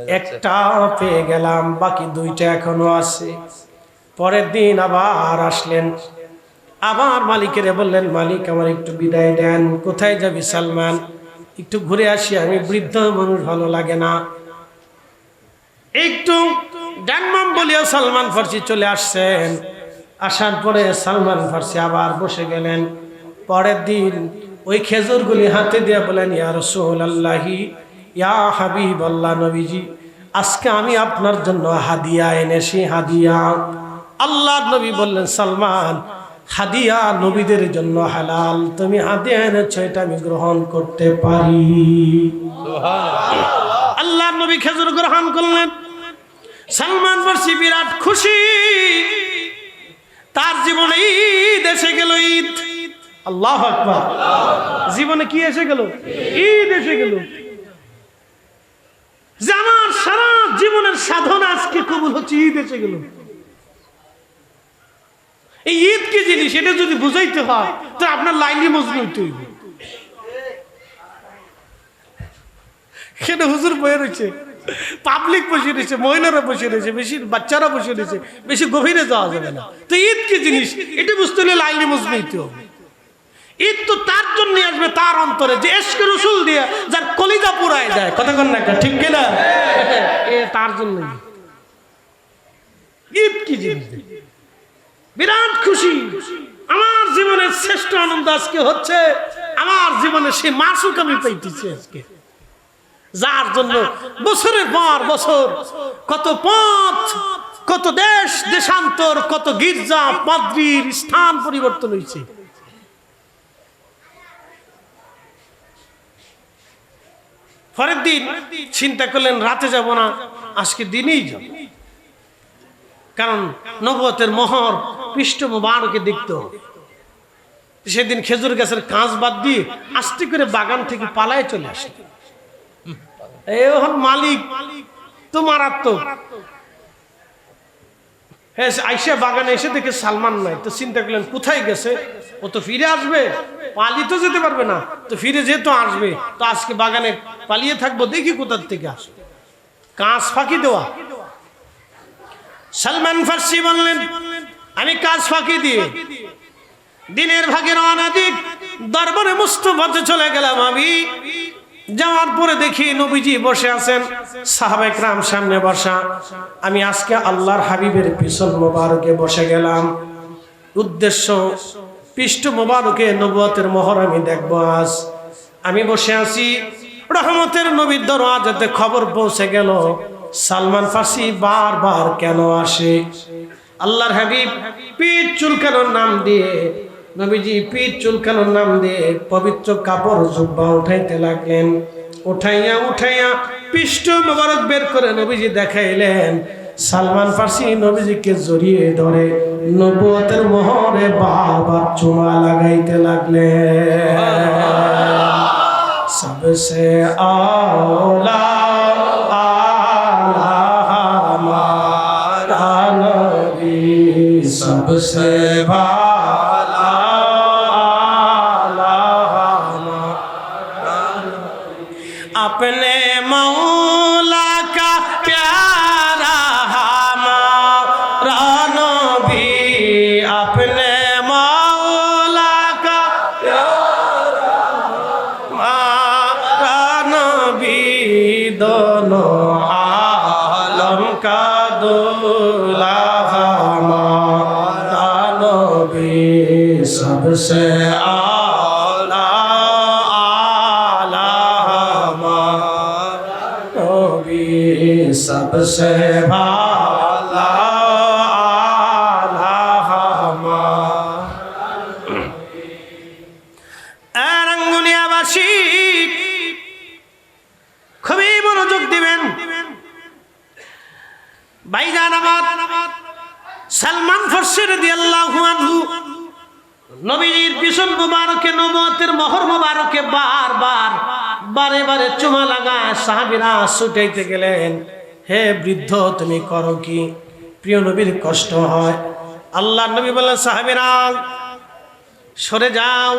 [SPEAKER 1] একটা পেয়ে গেলাম বাকি দুইটা এখনো আছে পরের দিন আবার আসলেন আবার মালিকের বললেন মালিক আমার একটু বিদায় দেন কোথায় যাবি সালমান একটু ঘুরে আসি আমি বৃদ্ধ মানুষ ভালো লাগে না একটু ডানমাম বলিয়া সালমান ফারসি চলে আসছেন আসার পরে সালমান ফারসি আবার বসে গেলেন পরের দিন ওই খেজুরগুলি হাতে দিয়ে বলেন ইয়া রাসূলুল্লাহি ইয়া হাবিবাল্লাহ নবীজি আজকে আমি আপনার জন্য হাদিয়া এনেছি হাদিয়া আল্লাহর নবী বললেন সালমান হাদিয়া নবীদের জন্য হালাল তুমি হাদিয়া এনেছো এটা আমি গ্রহণ করতে পারি সুবহানাল্লাহ আল্লাহর নবী খেজুর গ্রহণ করলেন সালমান ফারসি বিরাট খুশি তার জীবনে ঈদ এসে গেল ঈদ আল্লাহু আকবার জীবনে কি এসে গেল ঈদ এসে গেল যে আমার সারা জীবনের সাধনা আজকে কবুল হচ্ছে ঈদ এসে গেল এই ঈদ কি জিনিস এটা যদি বুঝাইতে হয় তো আপনার লাইলি মজনু হইতে হইবে সেটা হুজুর বয়ে রয়েছে পাবলিক বসে রয়েছে মহিলারা বসে রয়েছে বেশি বাচ্চারা বসে রয়েছে বেশি গভীরে যাওয়া যাবে না তো ঈদ কি জিনিস এটা বুঝতে হলে লাইলি মজনু হইতে হবে ঈদ তো তার জন্য আসবে তার অন্তরে যে ইশকে রাসূল দিয়ে যার কলিজা পুরায় দেয় কথা কন না ঠিক কি না এ তার জন্য ঈদ কি জিনিস বিরাট খুশি আমার জীবনের শ্রেষ্ঠ আনন্দ আজকে হচ্ছে আমার জীবনে সে মাসুক আমি পাইতেছি আজকে যার জন্য বছরের পর বছর কত পথ কত দেশ দেশান্তর কত গির্জা পাদ্রীর স্থান পরিবর্তন হয়েছে পরের দিন চিন্তা করলেন রাতে যাব না আজকে দিনেই যাব কারণ নবুয়তের মোহর পৃষ্ঠ মোবারকে দেখতো। সেদিন খেজুর গাছের কাঁচ বাদ দিয়ে আস্তে করে বাগান থেকে পালায় চলে আসে। এখন মালিক তো মারাত্মক। হ্যাঁ, আইসা বাগানে এসে দেখে সালমান নাই, তো চিন্তা করলেন কোথায় গেছে, ও তো ফিরে আসবে, পালি তো যেতে পারবে না, তো ফিরে যেহেতু আসবে তো আজকে বাগানে পালিয়ে থাকবো, দেখি কোথার থেকে আসবে। কাঁচ ফাঁকি দেওয়া। সালমান ফার্সি বললেন আমি কাঁচ ফাঁকি দিয়ে দিনের ভাগে রওনা দিক দরবারে মুস্তাফাতে চলে গেলাম। আমি যাওয়ার পরে দেখি নবীজি বসে আছেন, সাহাবায়ে কেরাম সামনে বসা। আমি আজকে আল্লাহর হাবিবের পিছন মোবারকে বসে গেলাম। উদ্দেশ্য পৃষ্ঠ মোবারকে নবুয়তের মোহর আমি দেখবো। আজ আমি বসে আছি, রহমতের নবীর দরওয়াজাতে খবর পৌঁছে গেল সালমান ফার্সি বারবার কেন আসে। আল্লাহর হাবিব পিঠ চুলকানোর নাম দিয়ে, নবীজি পিঠ চুলকানোর নাম দিয়ে পবিত্র কাপড় জুব্বা উঠাইতে লাগলেন। উঠাইয়া উঠাইয়া পৃষ্ঠ মোবারক বের করে নবীজি দেখাইলেন। সালমান ফার্সি নবীজিকে জড়িয়ে ধরে নবুয়তের মোহরে বারবার চুমা লাগাইতে লাগলেন। সবসে আলা আলা হামারা নবী, সবসে ভালা আলা হামারা নবী, अपने मौला का प्यारा हमारा नबी, अपने मौला का प्यारा हमारा नबी, दोनों आलम का दूल्हा हमारा नबी, सबसे आला सबसे भाला রাঙ্গুনিয়াবাসী খুবই মনোযোগ দিবেন। ভাইজান আমার সালমান ফার্সি রাদিয়াল্লাহু আনহু নবীর পিছন মুবারকে নবুয়তের মোহর মুবারকে বারবার বারে বারে চুমা লাগায় সাহাবীরা ছুটাইতে গেলেন। হে বৃদ্ধ তুমি করো কি? প্রিয় নবীর কষ্ট হয়। আল্লাহ নবী বললেন সাহাবীরা সরে যাও,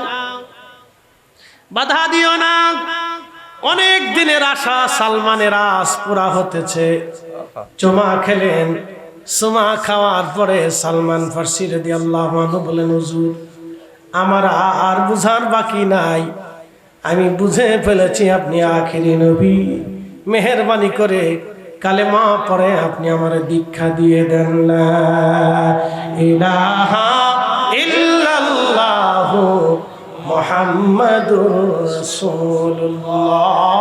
[SPEAKER 1] বাধা দিও না। অনেক দিনের আশা সালমানের আজ পুরা হতেছে। চুমা খেলেন। চুমা খাওয়ার পরে সালমান ফার্সি রাদিয়াল্লাহু আনহু বলেন হুজুর আমার আর বুঝার বাকি নাই, আমি বুঝে ফেলেছি আপনি আখিরি নবী। মেহেরবানি করে কালেমা পড়ে আপনি আমার দীক্ষা দিয়ে দেন। লা ইলাহা ইল্লাল্লাহু মুহাম্মাদুর রাসূলুল্লাহ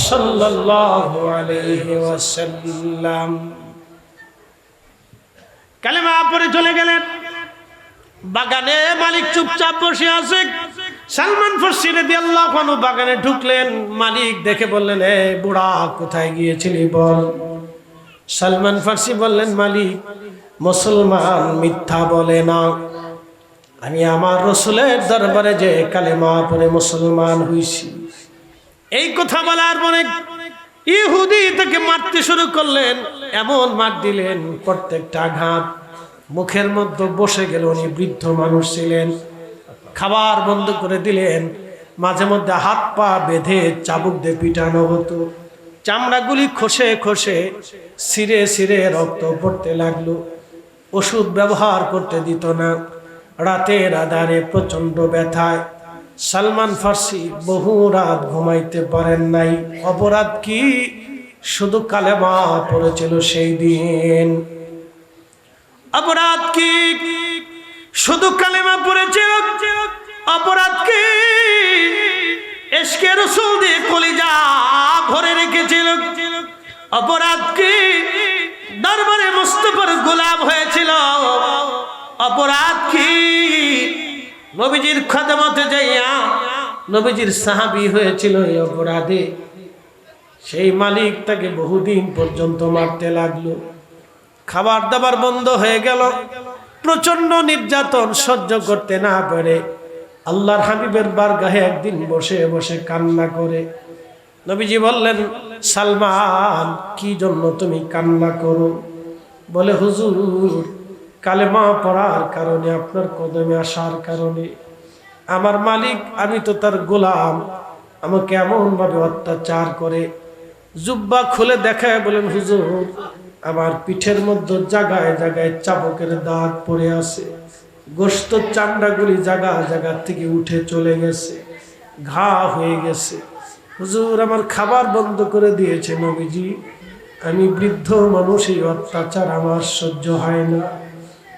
[SPEAKER 1] সাল্লাল্লাহু আলাইহি ওয়াসাল্লাম। কালেমা পড়ে চলে গেলেন। বাগানে মালিক চুপচাপ বসে আছে। সালমান ফার্সি রাদিয়াল্লাহু আনহু বাগানে ঢুকলেন। মালিক দেখে বললেন এ বুড়া কোথায় গিয়েছিলি বল। সালমান ফার্সি বললেন মালিক মুসলমান মিথ্যা বলে না, আমি আমার রাসূলের দরবারে যে কালেমা পড়ে মুসলমান হইছি। এই কথা বলার পরে ইহুদি তাকে মারতে শুরু করলেন। এমন মার দিলেন প্রত্যেকটা আঘাত মুখের মধ্যে বসে গেল। উনি বৃদ্ধ মানুষ ছিলেন। খাবার বন্ধ করে দিলেন। মাঝে মধ্যে হাত পা বেঁধে চাবুক দিয়ে পিটানো হতো। চামড়াগুলি খসে খসে ছিঁড়ে ছিঁড়ে রক্ত পড়তে লাগলো। ওষুধ ব্যবহার করতে দিত না। রাতের আধারে প্রচন্ড ব্যথায় সালমান ফার্সি বহু রাত ঘুমাইতে পারেন নাই। অপরাধ কি? শুধু কালেমা পড়েছিল সেই দিন। অপরাধ কি? শুধু কালেমা পড়েছিল। অপরাধ কি? ইশকে রাসূল দিয়ে কলিজা ভরে রেখেছিল। অপরাধ কি? দরবারে মুস্তাফার গোলাম হয়েছিল। অপরাধ কি? নবীজির খেদমতে যাইয়া নবীজির সাহাবী হয়েছিল। এই অপরাধে সেই মালিক তাকে বহুদিন পর্যন্ত মারতে লাগলো। খাবার দাবার বন্ধ হয়ে গেল। প্রচন্ড নির্যাতন সহ্য করতে না পারে আল্লাহর হাবিবের বারগাহে একদিন বসে বসে কান্না করে নবীজি বললেন, সালমান, কি জন্য তুমি কান্না করো? বলে, হুজুর, কালেমা পড়ার কারণে, আপনার কদমে আসার কারণে আমার মালিক, আমি তো তার গোলাম, আমাকে এমন ভাবে অত্যাচার করে। জুব্বা খুলে দেখায় বলেন, হুজুর, আমার পিঠের মধ্যে জায়গায় জায়গায় চাবুকের দাগ পড়ে আছে, গোশত চামড়াগুলি জায়গা জায়গা থেকে উঠে চলে গেছে, ঘা হয়ে গেছে। হুজুর, আমার খাবার বন্ধ করে দিয়েছে নবীজি, আমি বৃদ্ধ মানুষ, এই অত্যাচার আমার সহ্য হয় না।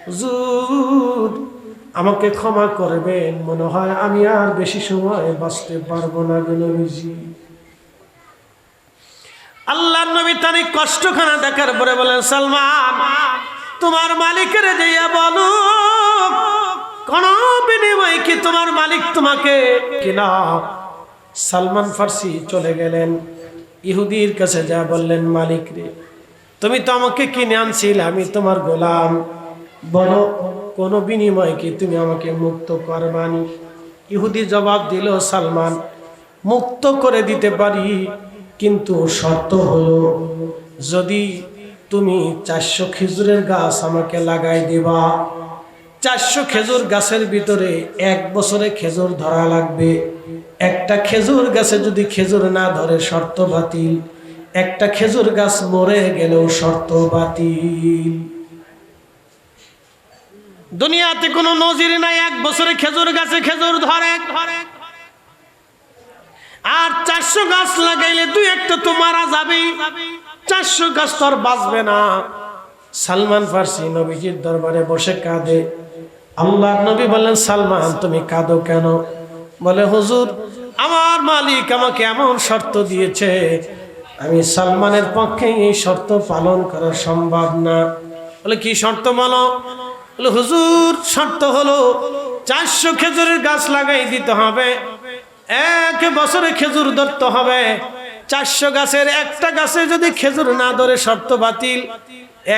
[SPEAKER 1] হুজুর, আমাকে ক্ষমা করবেন, মনে হয় আমি আর বেশি সময় বাঁচতে পারবো না গো নবীজি। আল্লাহর নবী তার কষ্টখানা দেখার পরে বলেন, সালমান, তোমার মালিকের দিয়া বলো, কোন বিনিময় কি তোমার মালিক তোমাকে কিনা? সালমান ফার্সি চলে গেলেন, ইহুদির কাছে যা বললেন, মালিক রে, তুমি তো আমাকে কিনে আনছিলে, আমি তোমার গোলাম, বলো কোন বিনিময় কি তুমি আমাকে মুক্ত করবানি? ইহুদি জবাব দিল, সালমান, মুক্ত করে দিতে পারি, কিন্তু শর্ত হলো যদি তুমি 400 খেজুরের গাছ আমাকে লাগাই দিবা। 400 খেজুর গাছের ভিতরে 1 বছরে খেজুর ধরা লাগবে। একটা খেজুর গাছে যদি খেজুর না ধরে শর্ত বাতিল, একটা খেজুর গাছ মরে গেলেও শর্ত বাতিল। দুনিয়াতে কোনো নজির নাই 1 বছরে খেজুর গাছে খেজুর ধরে, আর 400 গাছ লাগাইলে 2-1টা তো মারা যাবে, 400 গাছ তো আর বাঁচবে না। সালমান ফার্সি নবীজির দরবারে বসে কাঁদে। আল্লাহর নবী বললেন, সালমান, তুমি কাঁদো কেন? বলে, হুজুর, আমার মালিক আমাকে এমন শর্ত দিয়েছে, আমি সালমানের পক্ষে এই শর্ত পালন করা সম্ভব না। বলে, কি শর্ত বলো? বলে, হুজুর, শর্ত হলো 400 খেজুরের গাছ লাগাই দিতে হবে, 1 বছরে খেজুর ধরতে হবে। 400 গাছের একটা গাছে যদি খেজুর না ধরে শর্ত বাতিল,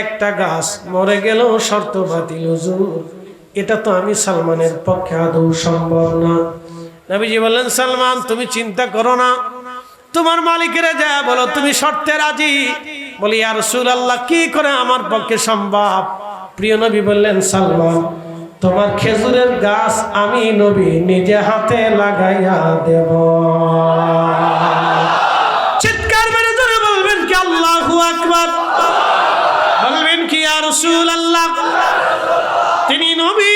[SPEAKER 1] একটা গাছ মরে গেলেও শর্ত বাতিল। হুজুর, এটা তো আমি সালমানের পক্ষে আদৌ সম্ভব না। নবীজি বললেন, সালমান, তুমি চিন্তা করো না, তোমার মালিকের যা বলো, তুমি শর্তে রাজি। বলি, ইয়া রাসূলুল্লাহ, কি করে আমার পক্ষে সম্ভব? প্রিয় নবী বললেন, সালমান, তোমার খেজুরের গাছ আমি নবী নিজে হাতে লাগাইয়া দেব। চিৎকার মেরে জোরে বলবেন কি আল্লাহু আকবার? বলবেন কি ইয়া রাসূলুল্লাহ? তিনি নবী,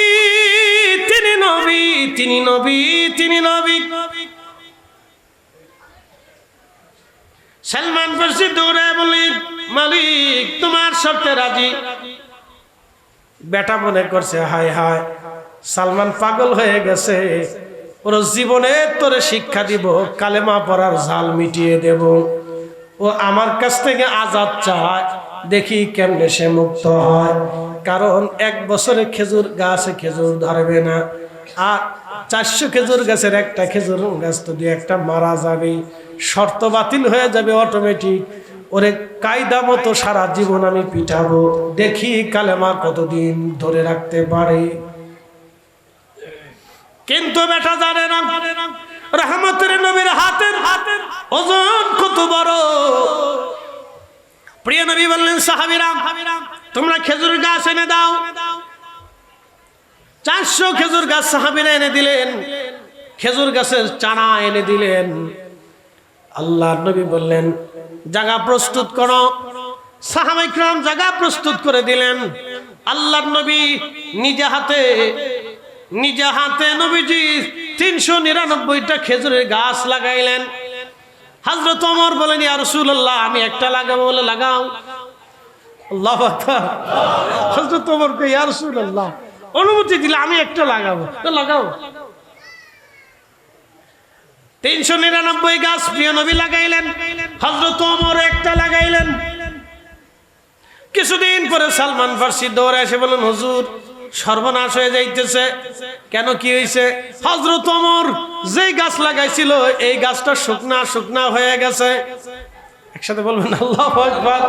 [SPEAKER 1] তিনি নবী, তিনি নবী, তিনি নবী। সালমান ফার্সি দৌড়ে বলি, মালিক, তোমার শর্তে রাজি। বেটা মনে করছে, হায় হায়, সালমান পাগল হয়ে গেছে, ওর জীবনে তোরে শিক্ষা দিব, কালেমা পড়ার জাল মিটিয়ে দেব। ও আমার কাছ থেকে আজাদ চায়, দেখি কেমনে সে মুক্ত হয়। কারণ 1 বছরে খেজুর গাছে খেজুর ধরবে না, আর 400 খেজুর গাছের একটা খেজুর গাছ তো 2-1টা মারা যাবে, শর্ত বাতিল হয়ে যাবে অটোমেটিক। ওরে কায়দা মতো সারা জীবন আমি পিটাবো, দেখি কালেমা কতদিন ধরে রাখতে পারে। কিন্তু বেটা জানে না রহমতের নবীর হাতের ওজন কত বড়। প্রিয় নবী বললেন, সাহাবীরা, তোমরা খেজুর গাছ এনে দাও। 400 খেজুর গাছ সাহাবীরা এনে দিলেন, খেজুর গাছের চারা এনে দিলেন। আল্লাহর নবী বললেন, জায়গা প্রস্তুত করো। সাহাবায়ে কিরাম জায়গা প্রস্তুত করে দিলেন। আল্লাহর নবী নিজে হাতে নবীজি 399টা খেজুরের গাছ লাগাইলেন। হযরত ওমর বলেন, ইয়া রাসূলুল্লাহ, আমি একটা লাগাবো। বলে, লাগাও। আল্লাহু আকবার। হযরত ওমর কে, ইয়া রাসূলুল্লাহ, অনুমতি দিলে আমি একটা লাগাবো। তো লাগাও। 399 গাছ প্রিয় নবী লাগাইলেন, হযরত ওমর একটা লাগাইলেন। কিছুদিন পরে সালমান ফার্সি দৌড়ে এসে বলেন, হুজুর, সর্বনাশ হয়ে যাইতেছে। কেন, কি হয়েছে? হযরত ওমর যেই গাছ লাগাইছিল এই গাছটা শুকনা শুকনা হয়ে গেছে। একসাথে বলবেন আল্লাহু আকবার।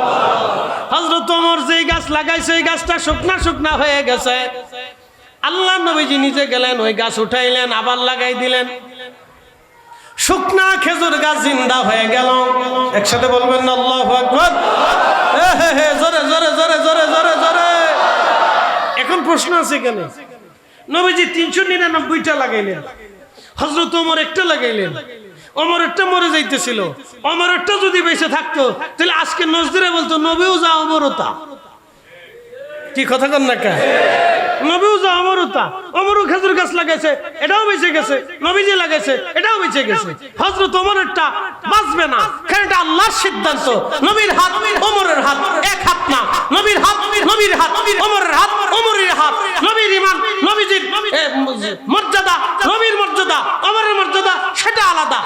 [SPEAKER 1] হযরত ওমর যেই গাছ লাগাইছে এই গাছটা শুকনা শুকনা হয়ে গেছে। আল্লাহ নবীজি নিজে গেলেন, ওই গাছ উঠাইলেন, আবার লাগাই দিলেন। শুকনা খেজুর গাছ জিন্দা হয়ে গেল। একসাথে বলবেন না আল্লাহু আকবার। জোরে জোরে জোরে জোরে জোরে জোরে। এখন প্রশ্ন আছে কেন? নবীজি 399টা লাগাইলেন, হযরত ওমর একটা লাগাইলেন। ওমরেরটা মরে যাইতেছিল, ওমরেরটা যদি বেঁচে থাকতো তাহলে আজকে নজরে বলতো নবীও যা ওমরও তা। কি কথা কন না কে? নবীও যা ওমরও তা। ওমরও খেজুর গাছ লাগাইছে, এটাও বেঁচে গেছে। নবীজি লাগাইছে, এটাও বেঁচে গেছে। হযরত ওমরেরটা বাঁচবে না, কারণ এটা আল্লাহর সিদ্ধান্ত। নবীর হাত ওমরের হাত এক হাত না। নবীর হাত নবীর হাত, ওমরের হাত ওমরের হাত। নবীর ঈমান, নবীজির মর্যাদা, নবীর মর্যাদা, ওমরের মর্যাদা সেটা আলাদা।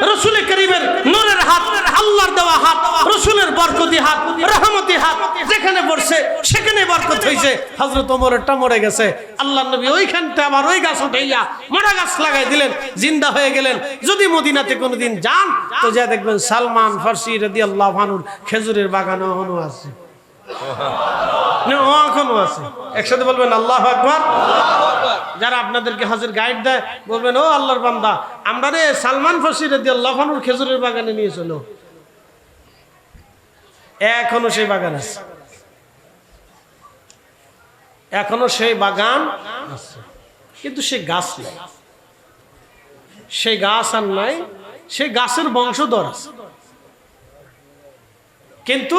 [SPEAKER 1] রাসূল করিমের নূরের হাত, আল্লাহর দেওয়া হাত, রাসূলের বরকতি হাত, রহমতি হাত, যেখানে পড়ছে সেখানে বরকত হইছে। হযরত ওমরেরটা মরে গেছে, আল্লাহর নবী ওইখানটা আবার ওই গাছ উঠাইয়া মরা গাছ লাগাই দিলেন, জিন্দা হয়ে গেলেন। যদি মদিনাতে কোনোদিন যান তো যা দেখবেন সালমান ফারসি রাদিয়াল্লাহু আনহুর খেজুরের বাগান এখনো আছে। এখনো আছে। একসাথে বলবেন আল্লাহু আকবার। যারা আপনাদেরকে হজের গাইড দেয় বলবেন, ও আল্লাহর বান্দা, আমরা রে সালমান ফারসি রাদিয়াল্লাহু আনহুর খেজুরের বাগানে নিয়ে চলো। এখনো সেই বাগান আছে, এখনো সেই বাগান আছে, কিন্তু সেই গাছ নাই। সেই গাছ আর নাই, সেই গাছের বংশধর আছে, কিন্তু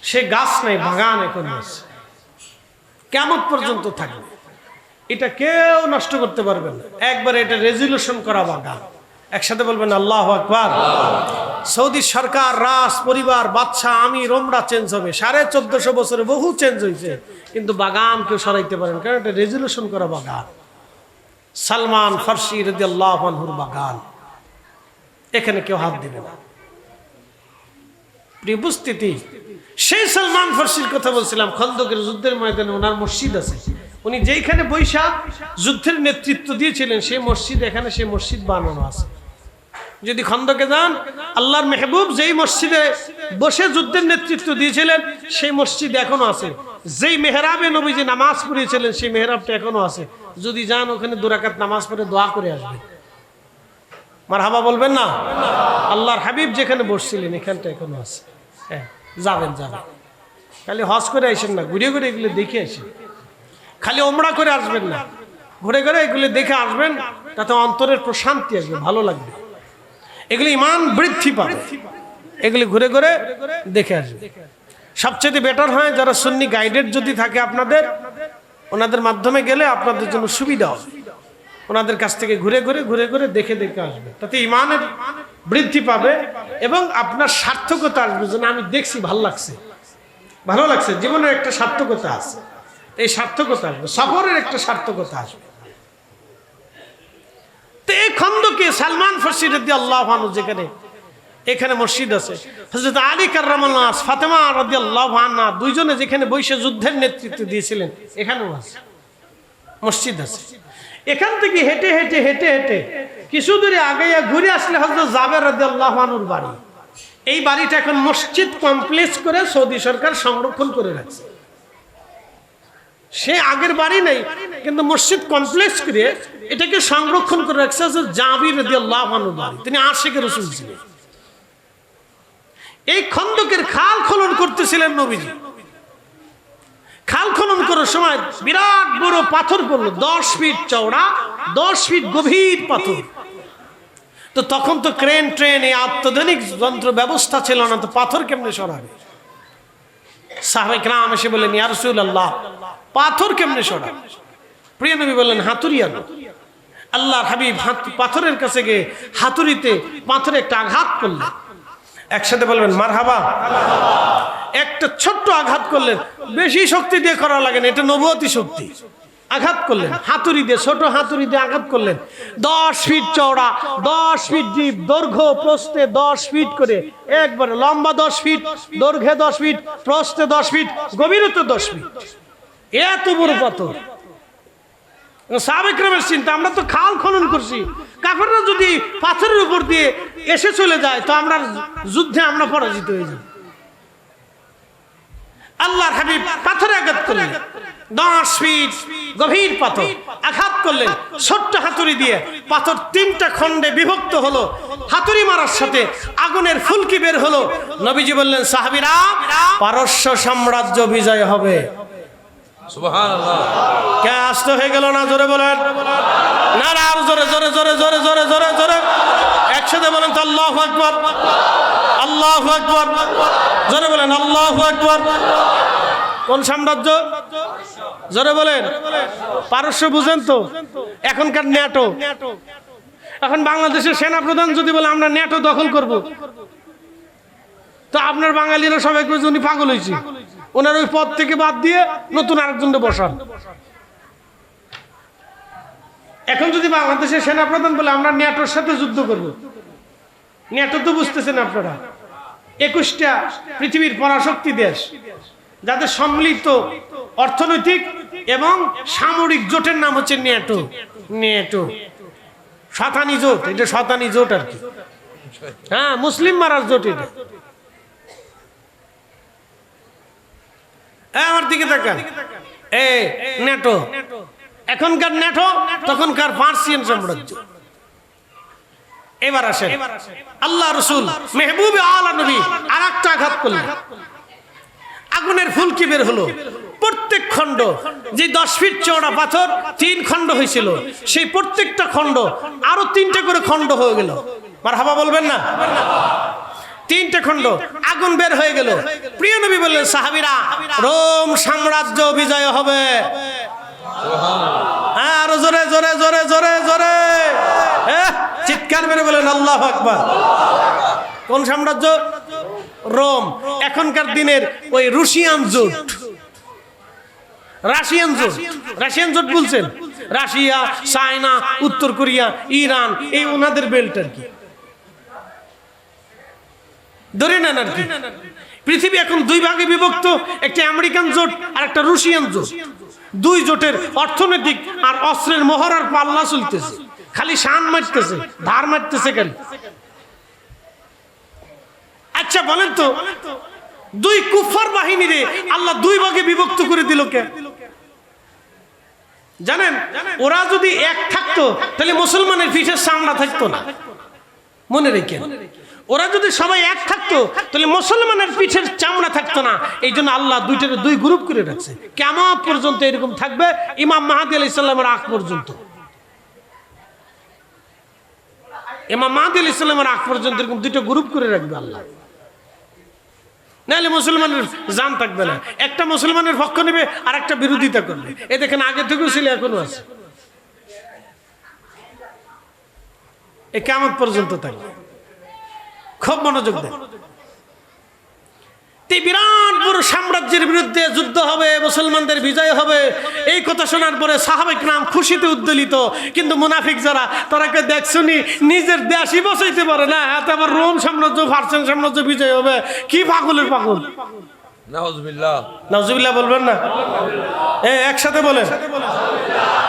[SPEAKER 1] সে গাছ নাই, বাগান এখন আছে, কিয়ামত পর্যন্ত থাকবে। এটা কেউ নষ্ট করতে পারবে না। একবার এটা রেজুলেশন করা বাগান। একসাথে বলবেন আল্লাহু আকবার। সৌদি সরকার, রাজ পরিবার, বাদশা, আমির, ওমরা চেঞ্জ হবে। 1450 বছরে বহু চেঞ্জ হয়েছে, কিন্তু বাগান কেউ সরাইতে পারেন, কারণ এটা রেজুলেশন করা বাগান। সালমান ফারসি রাদিয়াল্লাহু আনহুর বাগান, এখানে কেউ হাত দিবে না। প্রিয় উপস্থিতি, সেই সালমান ফারসির কথা বলছিলাম। খন্দকের যুদ্ধের ময়দানে ওনার মসজিদ আছে। উনি যেইখানে বৈশা যুদ্ধের নেতৃত্ব দিয়েছিলেন সেই মসজিদ, এখানে সেই মসজিদ বানানো আছে। যদি খন্দকে যান, আল্লাহর মেহবুব যেই মসজিদে বসে যুদ্ধের নেতৃত্ব দিয়েছিলেন সেই মসজিদ এখনো আছে। যেই মেহরাবে নবীজি নামাজ পড়িয়েছিলেন সেই মেহরাবটা এখনো আছে। যদি যান ওখানে 2 রাকাত নামাজ পড়ে দোয়া করে আসবেন। মারহাবা বলবেন না? আল্লাহর হাবিব যেখানে বসছিলেন এখানটা এখনো আছে। হ্যাঁ, যাবেন যাবেন। খালি হজ করে আসেন না, ঘুরে ঘুরে এগুলো দেখে আসেন। খালি ওমরা করে আসবেন না, ঘুরে ঘুরে এগুলো দেখে আসবেন। তাতে অন্তরের প্রশান্তি আসবে, ভালো লাগবে। এগুলি ঈমান বৃদ্ধি পাবে, এগুলি ঘুরে ঘুরে দেখে আসবে। সবচেয়ে বেটার হয় যারা সুন্নি গাইডেড যদি থাকে আপনাদের, ওনাদের মাধ্যমে গেলে আপনাদের জন্য সুবিধা হবে। ওনাদের কাছ থেকে ঘুরে ঘুরে ঘুরে ঘুরে দেখে দেখে আসবে, তাতে ঈমানের বৃদ্ধি পাবে এবং আপনার সার্থকতা আসবে। যেন আমি দেখছি, ভালো লাগছে, ভালো লাগছে। জীবনের একটা সার্থকতা আছে, এই সার্থকতা আসবে, সফরের একটা সার্থকতা আসবে। তো এই খন্দকে সালমান ফারসি রাদিয়াল্লাহু আনহু যেখানে, এখানে মসজিদ আছে। হযরত আলী কাররামাল্লাহু ওয়াজহু, ফাতেমা রাদিয়াল্লাহু আনহা দুইজনে যেখানে বসে যুদ্ধের নেতৃত্ব দিয়েছিলেন এখানেও আছে, মসজিদ আছে। এখান থেকে হেঁটে হেঁটে হেঁটে হেঁটে কিছু দূরে আগে ঘুরে আসলে হযরত জাবের রাদিয়াল্লাহু আনহুর বাড়ি। এই বাড়িটা এখন মসজিদ কমপ্লেক্স করে সৌদি সরকার সংরক্ষণ করে রাখছে। সে আগের বাড়ি নেই, কিন্তু মসজিদ কমপ্লেক্স করে এটাকে সংরক্ষণ করে রাখছে জাবির রাদিয়াল্লাহু আনহুর বাড়ি। তিনি আশিকে রাসূল ছিলেন। এই খন্দকের খাল খনন করতেছিলেন নবীজি। খাল খনন করার সময় বিরাট বড় পাথর পড়লো, 10 ফিট চওড়া, 10 ফিট গভীর পাথর। তো তখন তো ক্রেন ট্রেন, এই আত্যাধুনিক যন্ত্র ব্যবস্থা ছিল না, তো পাথর কেমনে সরাবে? সাহাবায়ে কেরাম এসে বললেন, ইয়া রাসূলুল্লাহ, পাথর কেমনে সরাবে? প্রিয় নবী বললেন, হাতুড়ি আনো। আল্লাহর হাবিব পাথরের কাছে গিয়ে হাতুড়িতে পাথরে একটা আঘাত করলেন। একসাথে বলবেন মারহাবা। একটা ছোট্ট আঘাত করলেন, বেশি শক্তি দিয়ে করা লাগে না, এটা নবুয়তি শক্তি। আঘাত করলেন হাতুড়ি দিয়ে, ছোট হাতুড়ি দিয়ে আঘাত করলেন। 10 ফিট চওড়া, 10 ফিট ডিপ, দৈর্ঘ্য প্রস্থে 10 ফিট করে, একবারে লম্বা 10 ফিট, দৈর্ঘ্যে 10 ফিট, প্রস্থে 10 ফিট, গভীরতা 10 ফিট। এত বড় পাথর সাহাবে কেরামের চিন্তা, আমরা তো খাল খনন করছি, কাফেররা যদি পাথরের উপর দিয়ে এসে চলে যায় তো আমরা যুদ্ধে আমরা পরাজিত হয়ে যাব। আল্লাহর হাবিব পাথরে আঘাত করলেন, 10 ফিট গভীর পাথর আঘাত করলেন ছোট্ট হাতুড়ি দিয়ে। পাথর 3টা খণ্ডে বিভক্ত হলো, হাতুড়ি মারার সাথে আগুনের ফুলকি বের হলো। নবীজি বললেন, সাহাবীরা, পারস্য সাম্রাজ্য বিজয় হবে।
[SPEAKER 2] সুবহানাল্লাহ।
[SPEAKER 1] কে আস্ত হয়ে গেল না? জোরে বলেন না, না আরো জোরে জোরে জোরে জোরে জোরে জোরে জোরে একসাথে বলেন তো, আল্লাহু আকবার, আল্লাহু আকবার। জোরে বলেন আল্লাহু আকবার। কোন সাম্রাজ্য? জোরে বলেন। পারস্য বুঝেন তো? এখনকার ন্যাটো। এখন বাংলাদেশের সেনাপ্রধান যদি বলে আমরা ন্যাটো দখল করব, তো আপনার বাঙালিরা সবাই কইছে উনি পাগল হয়েছে, ওনার ওই পদ থেকে বাদ দিয়ে নতুন আরেকজনকে বসান। এখন যদি বাংলাদেশের সেনাপ্রধান বলে আমরা ন্যাটোর সাথে যুদ্ধ করব, ন্যাটো তো বুঝতেছেন আপনারা 21টা পৃথিবীর পরাশক্তি দেশ, যাদের সম্মিলিত অর্থনৈতিক এবং সামরিক জোটের নাম হচ্ছে ন্যাটো। ন্যাটো শতানি জোট, এটা শতানি জোট আর কি। হ্যাঁ, মুসলিম মারার জোট এটা। আমার দিকে তাকান, এই ন্যাটো। এখনকার ন্যাটো, তখনকার পার্সিয়ান সাম্রাজ্য। এবার আসেন, আল্লাহ রসুল মেহবুবে আলা নবী আর একটা আঘাত করলেন, আগুনের ফুলকি বের হলো। প্রত্যেক খণ্ড, যে 10 ফিট চওড়া পাথর 3 খণ্ড হয়েছিল, সেই প্রত্যেকটা খণ্ড আরো 3টে করে খণ্ড হয়ে গেল। মারহাবা বলবেন না? 3টে খণ্ড আগুন বের হয়ে গেল। প্রিয় নবী বললেন, সাহাবীরা, রোম সাম্রাজ্য বিজয় হবে। আরো জোরে জোরে জোরে জোরে জোরে চিৎকার মেরে বলেন আল্লাহু আকবার। কোন সাম্রাজ্য? রোম। এখনকার দিনের ওই রুশিয়ান জোট, রাশিয়ান জোট। রাশিয়ান জোট বলছেন, রাশিয়া, চায়না, উত্তর কোরিয়া, ইরান, এই ওনাদের বেল্ট আর কি, ধরে নেন আর কি। পৃথিবী এখন 2 ভাগে বিভক্ত, একটা আমেরিকান জোট আর একটা রুশিয়ান জোট। 2 জোটের অর্থনৈতিক আর অস্ত্রের মহড়ার পাল্লা চলতেছে, খালি শান মারতেছে, ধার মারতেছে কেন? আচ্ছা বলেন তো, 2 কুফার বাহিনীরে আল্লাহ 2 ভাগে বিভক্ত করে দিল কে? জানেন, ওরা যদি এক থাকতো তাহলে মুসলমানের পিঠের চামড়া থাকতো না। মনে রেখেন, ওরা যদি সবাই এক থাকতো তাহলে মুসলমানের পিঠের চামড়া থাকতো না। এই জন্য আল্লাহ 2 গ্রুপ করে রাখছে। কিয়ামত পর্যন্ত এরকম থাকবে, ইমাম মাহদী আলাইহিস সালামের আগ পর্যন্ত। ইমাম মাহদী আলাইহিস সালামের আগ পর্যন্ত এরকম 2টা গ্রুপ করে রাখবে আল্লাহ। নাহলে মুসলমানের জান থাকবে না। একটা মুসলমানের পক্ষ নেবে আর একটা বিরোধিতা করবে। এ দেখেন, আগে থেকেও ছিল, এখনো আছে, এ কিয়ামত পর্যন্ত থাকবে। খুব মনোযোগ দেন। এই বিরাট বড় সাম্রাজ্যের বিরুদ্ধে যুদ্ধ হবে, মুসলমানদের বিজয় হবে, এই কথা শোনার পরে সাহাবায়ে কেরাম খুশিতে উদ্দোলিত। কিন্তু মুনাফিক যারা, তারা কে দেখছনি, নিজের দেশই বসাইতে পারে না, এত আবার রোম সাম্রাজ্য, পার্সিয়ান সাম্রাজ্য বিজয় হবে। কি পাগলের পাগল!
[SPEAKER 2] নাউজুবিল্লাহ।
[SPEAKER 1] নাউজুবিল্লাহ বলবেন না? একসাথে বলেন।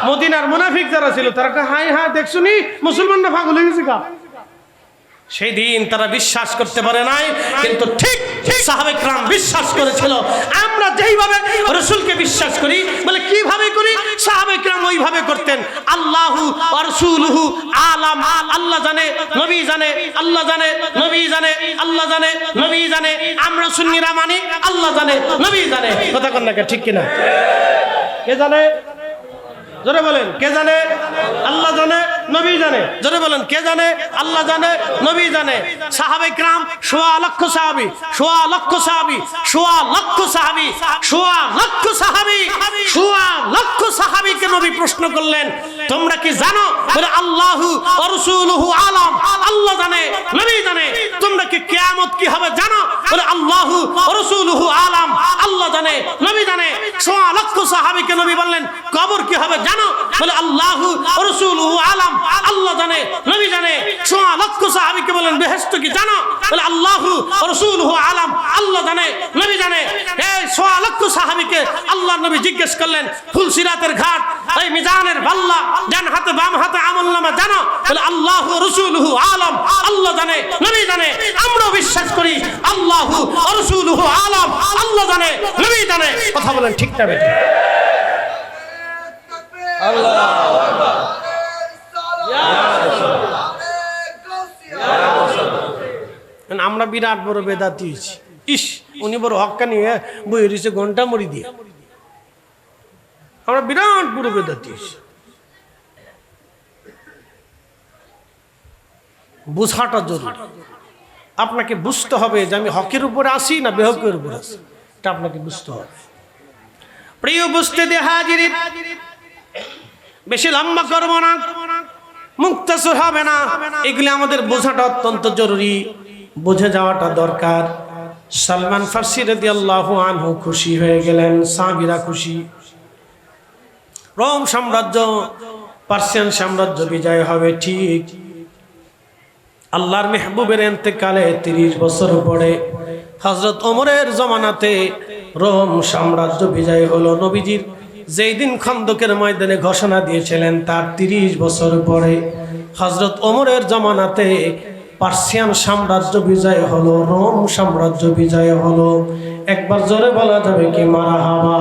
[SPEAKER 1] মদিনার মুনাফিক যারা ছিল, তারা হাই হাই দেখছনি, মুসলমানরা পাগল হয়ে গেছে। সেই দিন তারা বিশ্বাস করতে পারে নাই, কিন্তু ঠিক সাহাবায়ে কেরাম বিশ্বাস করেছিল। আমরা যেইভাবে রাসূলকে বিশ্বাস করি, বলে কিভাবে করি? সাহাবায়ে কেরাম ওইভাবে করতেন। আল্লাহু ওয়া রাসূলুহু আলাম, আল্লাহ জানে, নবী জানে, আল্লাহ জানে, নবী জানে, আল্লাহ জানে, নবী জানে। আমরা সুন্নিরা মানি, আল্লাহ জানে, নবী জানে। কথা কন না, ঠিক কিনা? কে জানে? জোরে বলেন, কে জানে? আল্লাহ জানে, নবী জানে। জোরে বলেন, কে জানে? আল্লাহ জানে, নবী জানে। সাহাবায়ে কেরাম 1.25 লক্ষ সাহাবী, 1.25 লক্ষ সাহাবী, 1.25 লক্ষ সাহাবী, 1.25 লক্ষ সাহাবী, 1.25 লক্ষ সাহাবীকে নবী প্রশ্ন করলেন, তোমরা কি জানো? বলে আল্লাহু ওয়া রাসূলুহু আলাম, আল্লাহ জানে, নবী জানে। তোমরা কি কিয়ামত কি হবে জানো? বলে আল্লাহু ওয়া রাসূলুহু আলাম, আল্লাহ জানে, নবী জানে। 1.5 লক্ষ সাহাবীকে নবী বললেন কবর কি হবে জানো? বলে আল্লাহু ওয়া রাসূলুহু আলাম, আল্লাহ জানে, নবী জানে। 1.5 লক্ষ সাহাবীকে বলেন বেহেশত কি জানো? বলে আল্লাহু ওয়া রাসূলুহু আলাম, আল্লাহ জানে, নবী জানে। এই 1.5 লক্ষ সাহাবীকে আল্লাহর নবী জিজ্ঞেস করলেন ফুলসিরাতের ঘাট, এই মিজানের পাল্লা, ডান হাতে বাম হাতে আমলনামা জানো? বলে আল্লাহু ওয়া রাসূলুহু আলাম, আল্লাহ জানে, নবী জানে। আমরাও বিশ্বাস করি আল্লাহু ওয়া রাসূলুহু আলাম, আল্লাহ জানে, নবী জানে। কথা বলেন ঠিক না বেঠিক?
[SPEAKER 2] আল্লাহু আকবার।
[SPEAKER 1] আমরা বিরাট বড় বেদাতি হয়েছি। ইস, উনি বড় হক্কানি বই রয়েছে ঘন্টা মরি দিয়ে। আমরা বিরাট বড় বেদাতি হয়েছি। বুঝাটা জরুরি। আপনাকে বুঝতে হবে যে আমি হকের উপরে আসি না বেহকের উপরে আসি, এটা আপনাকে বুঝতে হবে। প্রিয় উপস্থিতি হাজিরিন, বেশি লম্বা করবো না, মুক্তাসর হবে না। এগুলি আমাদের বোঝাটা অত্যন্ত জরুরি, বুঝে যাওয়াটা দরকার। সালমান ফার্সি রাদিয়াল্লাহু আনহু খুশি হয়ে গেলেন, সাহাবীরা খুশি। রোম সাম্রাজ্য, পার্সিয়ান সাম্রাজ্য বিজয় হবে ঠিক। আল্লাহর মেহবুবের ইন্তেকালে 30 বছর পরে হযরত ওমরের জামানাতে রোম সাম্রাজ্য বিজয় হলো। নবীজির যেই দিন খন্দকের ময়দানে ঘোষণা দিয়েছিলেন তার 30 বছর পরে হযরত ওমরের জামানাতে পার্সিয়ান সাম্রাজ্য বিজয় হলো, রোম সাম্রাজ্য বিজয় হলো। একবার জোরে বলা যাবে কি মারহাবা?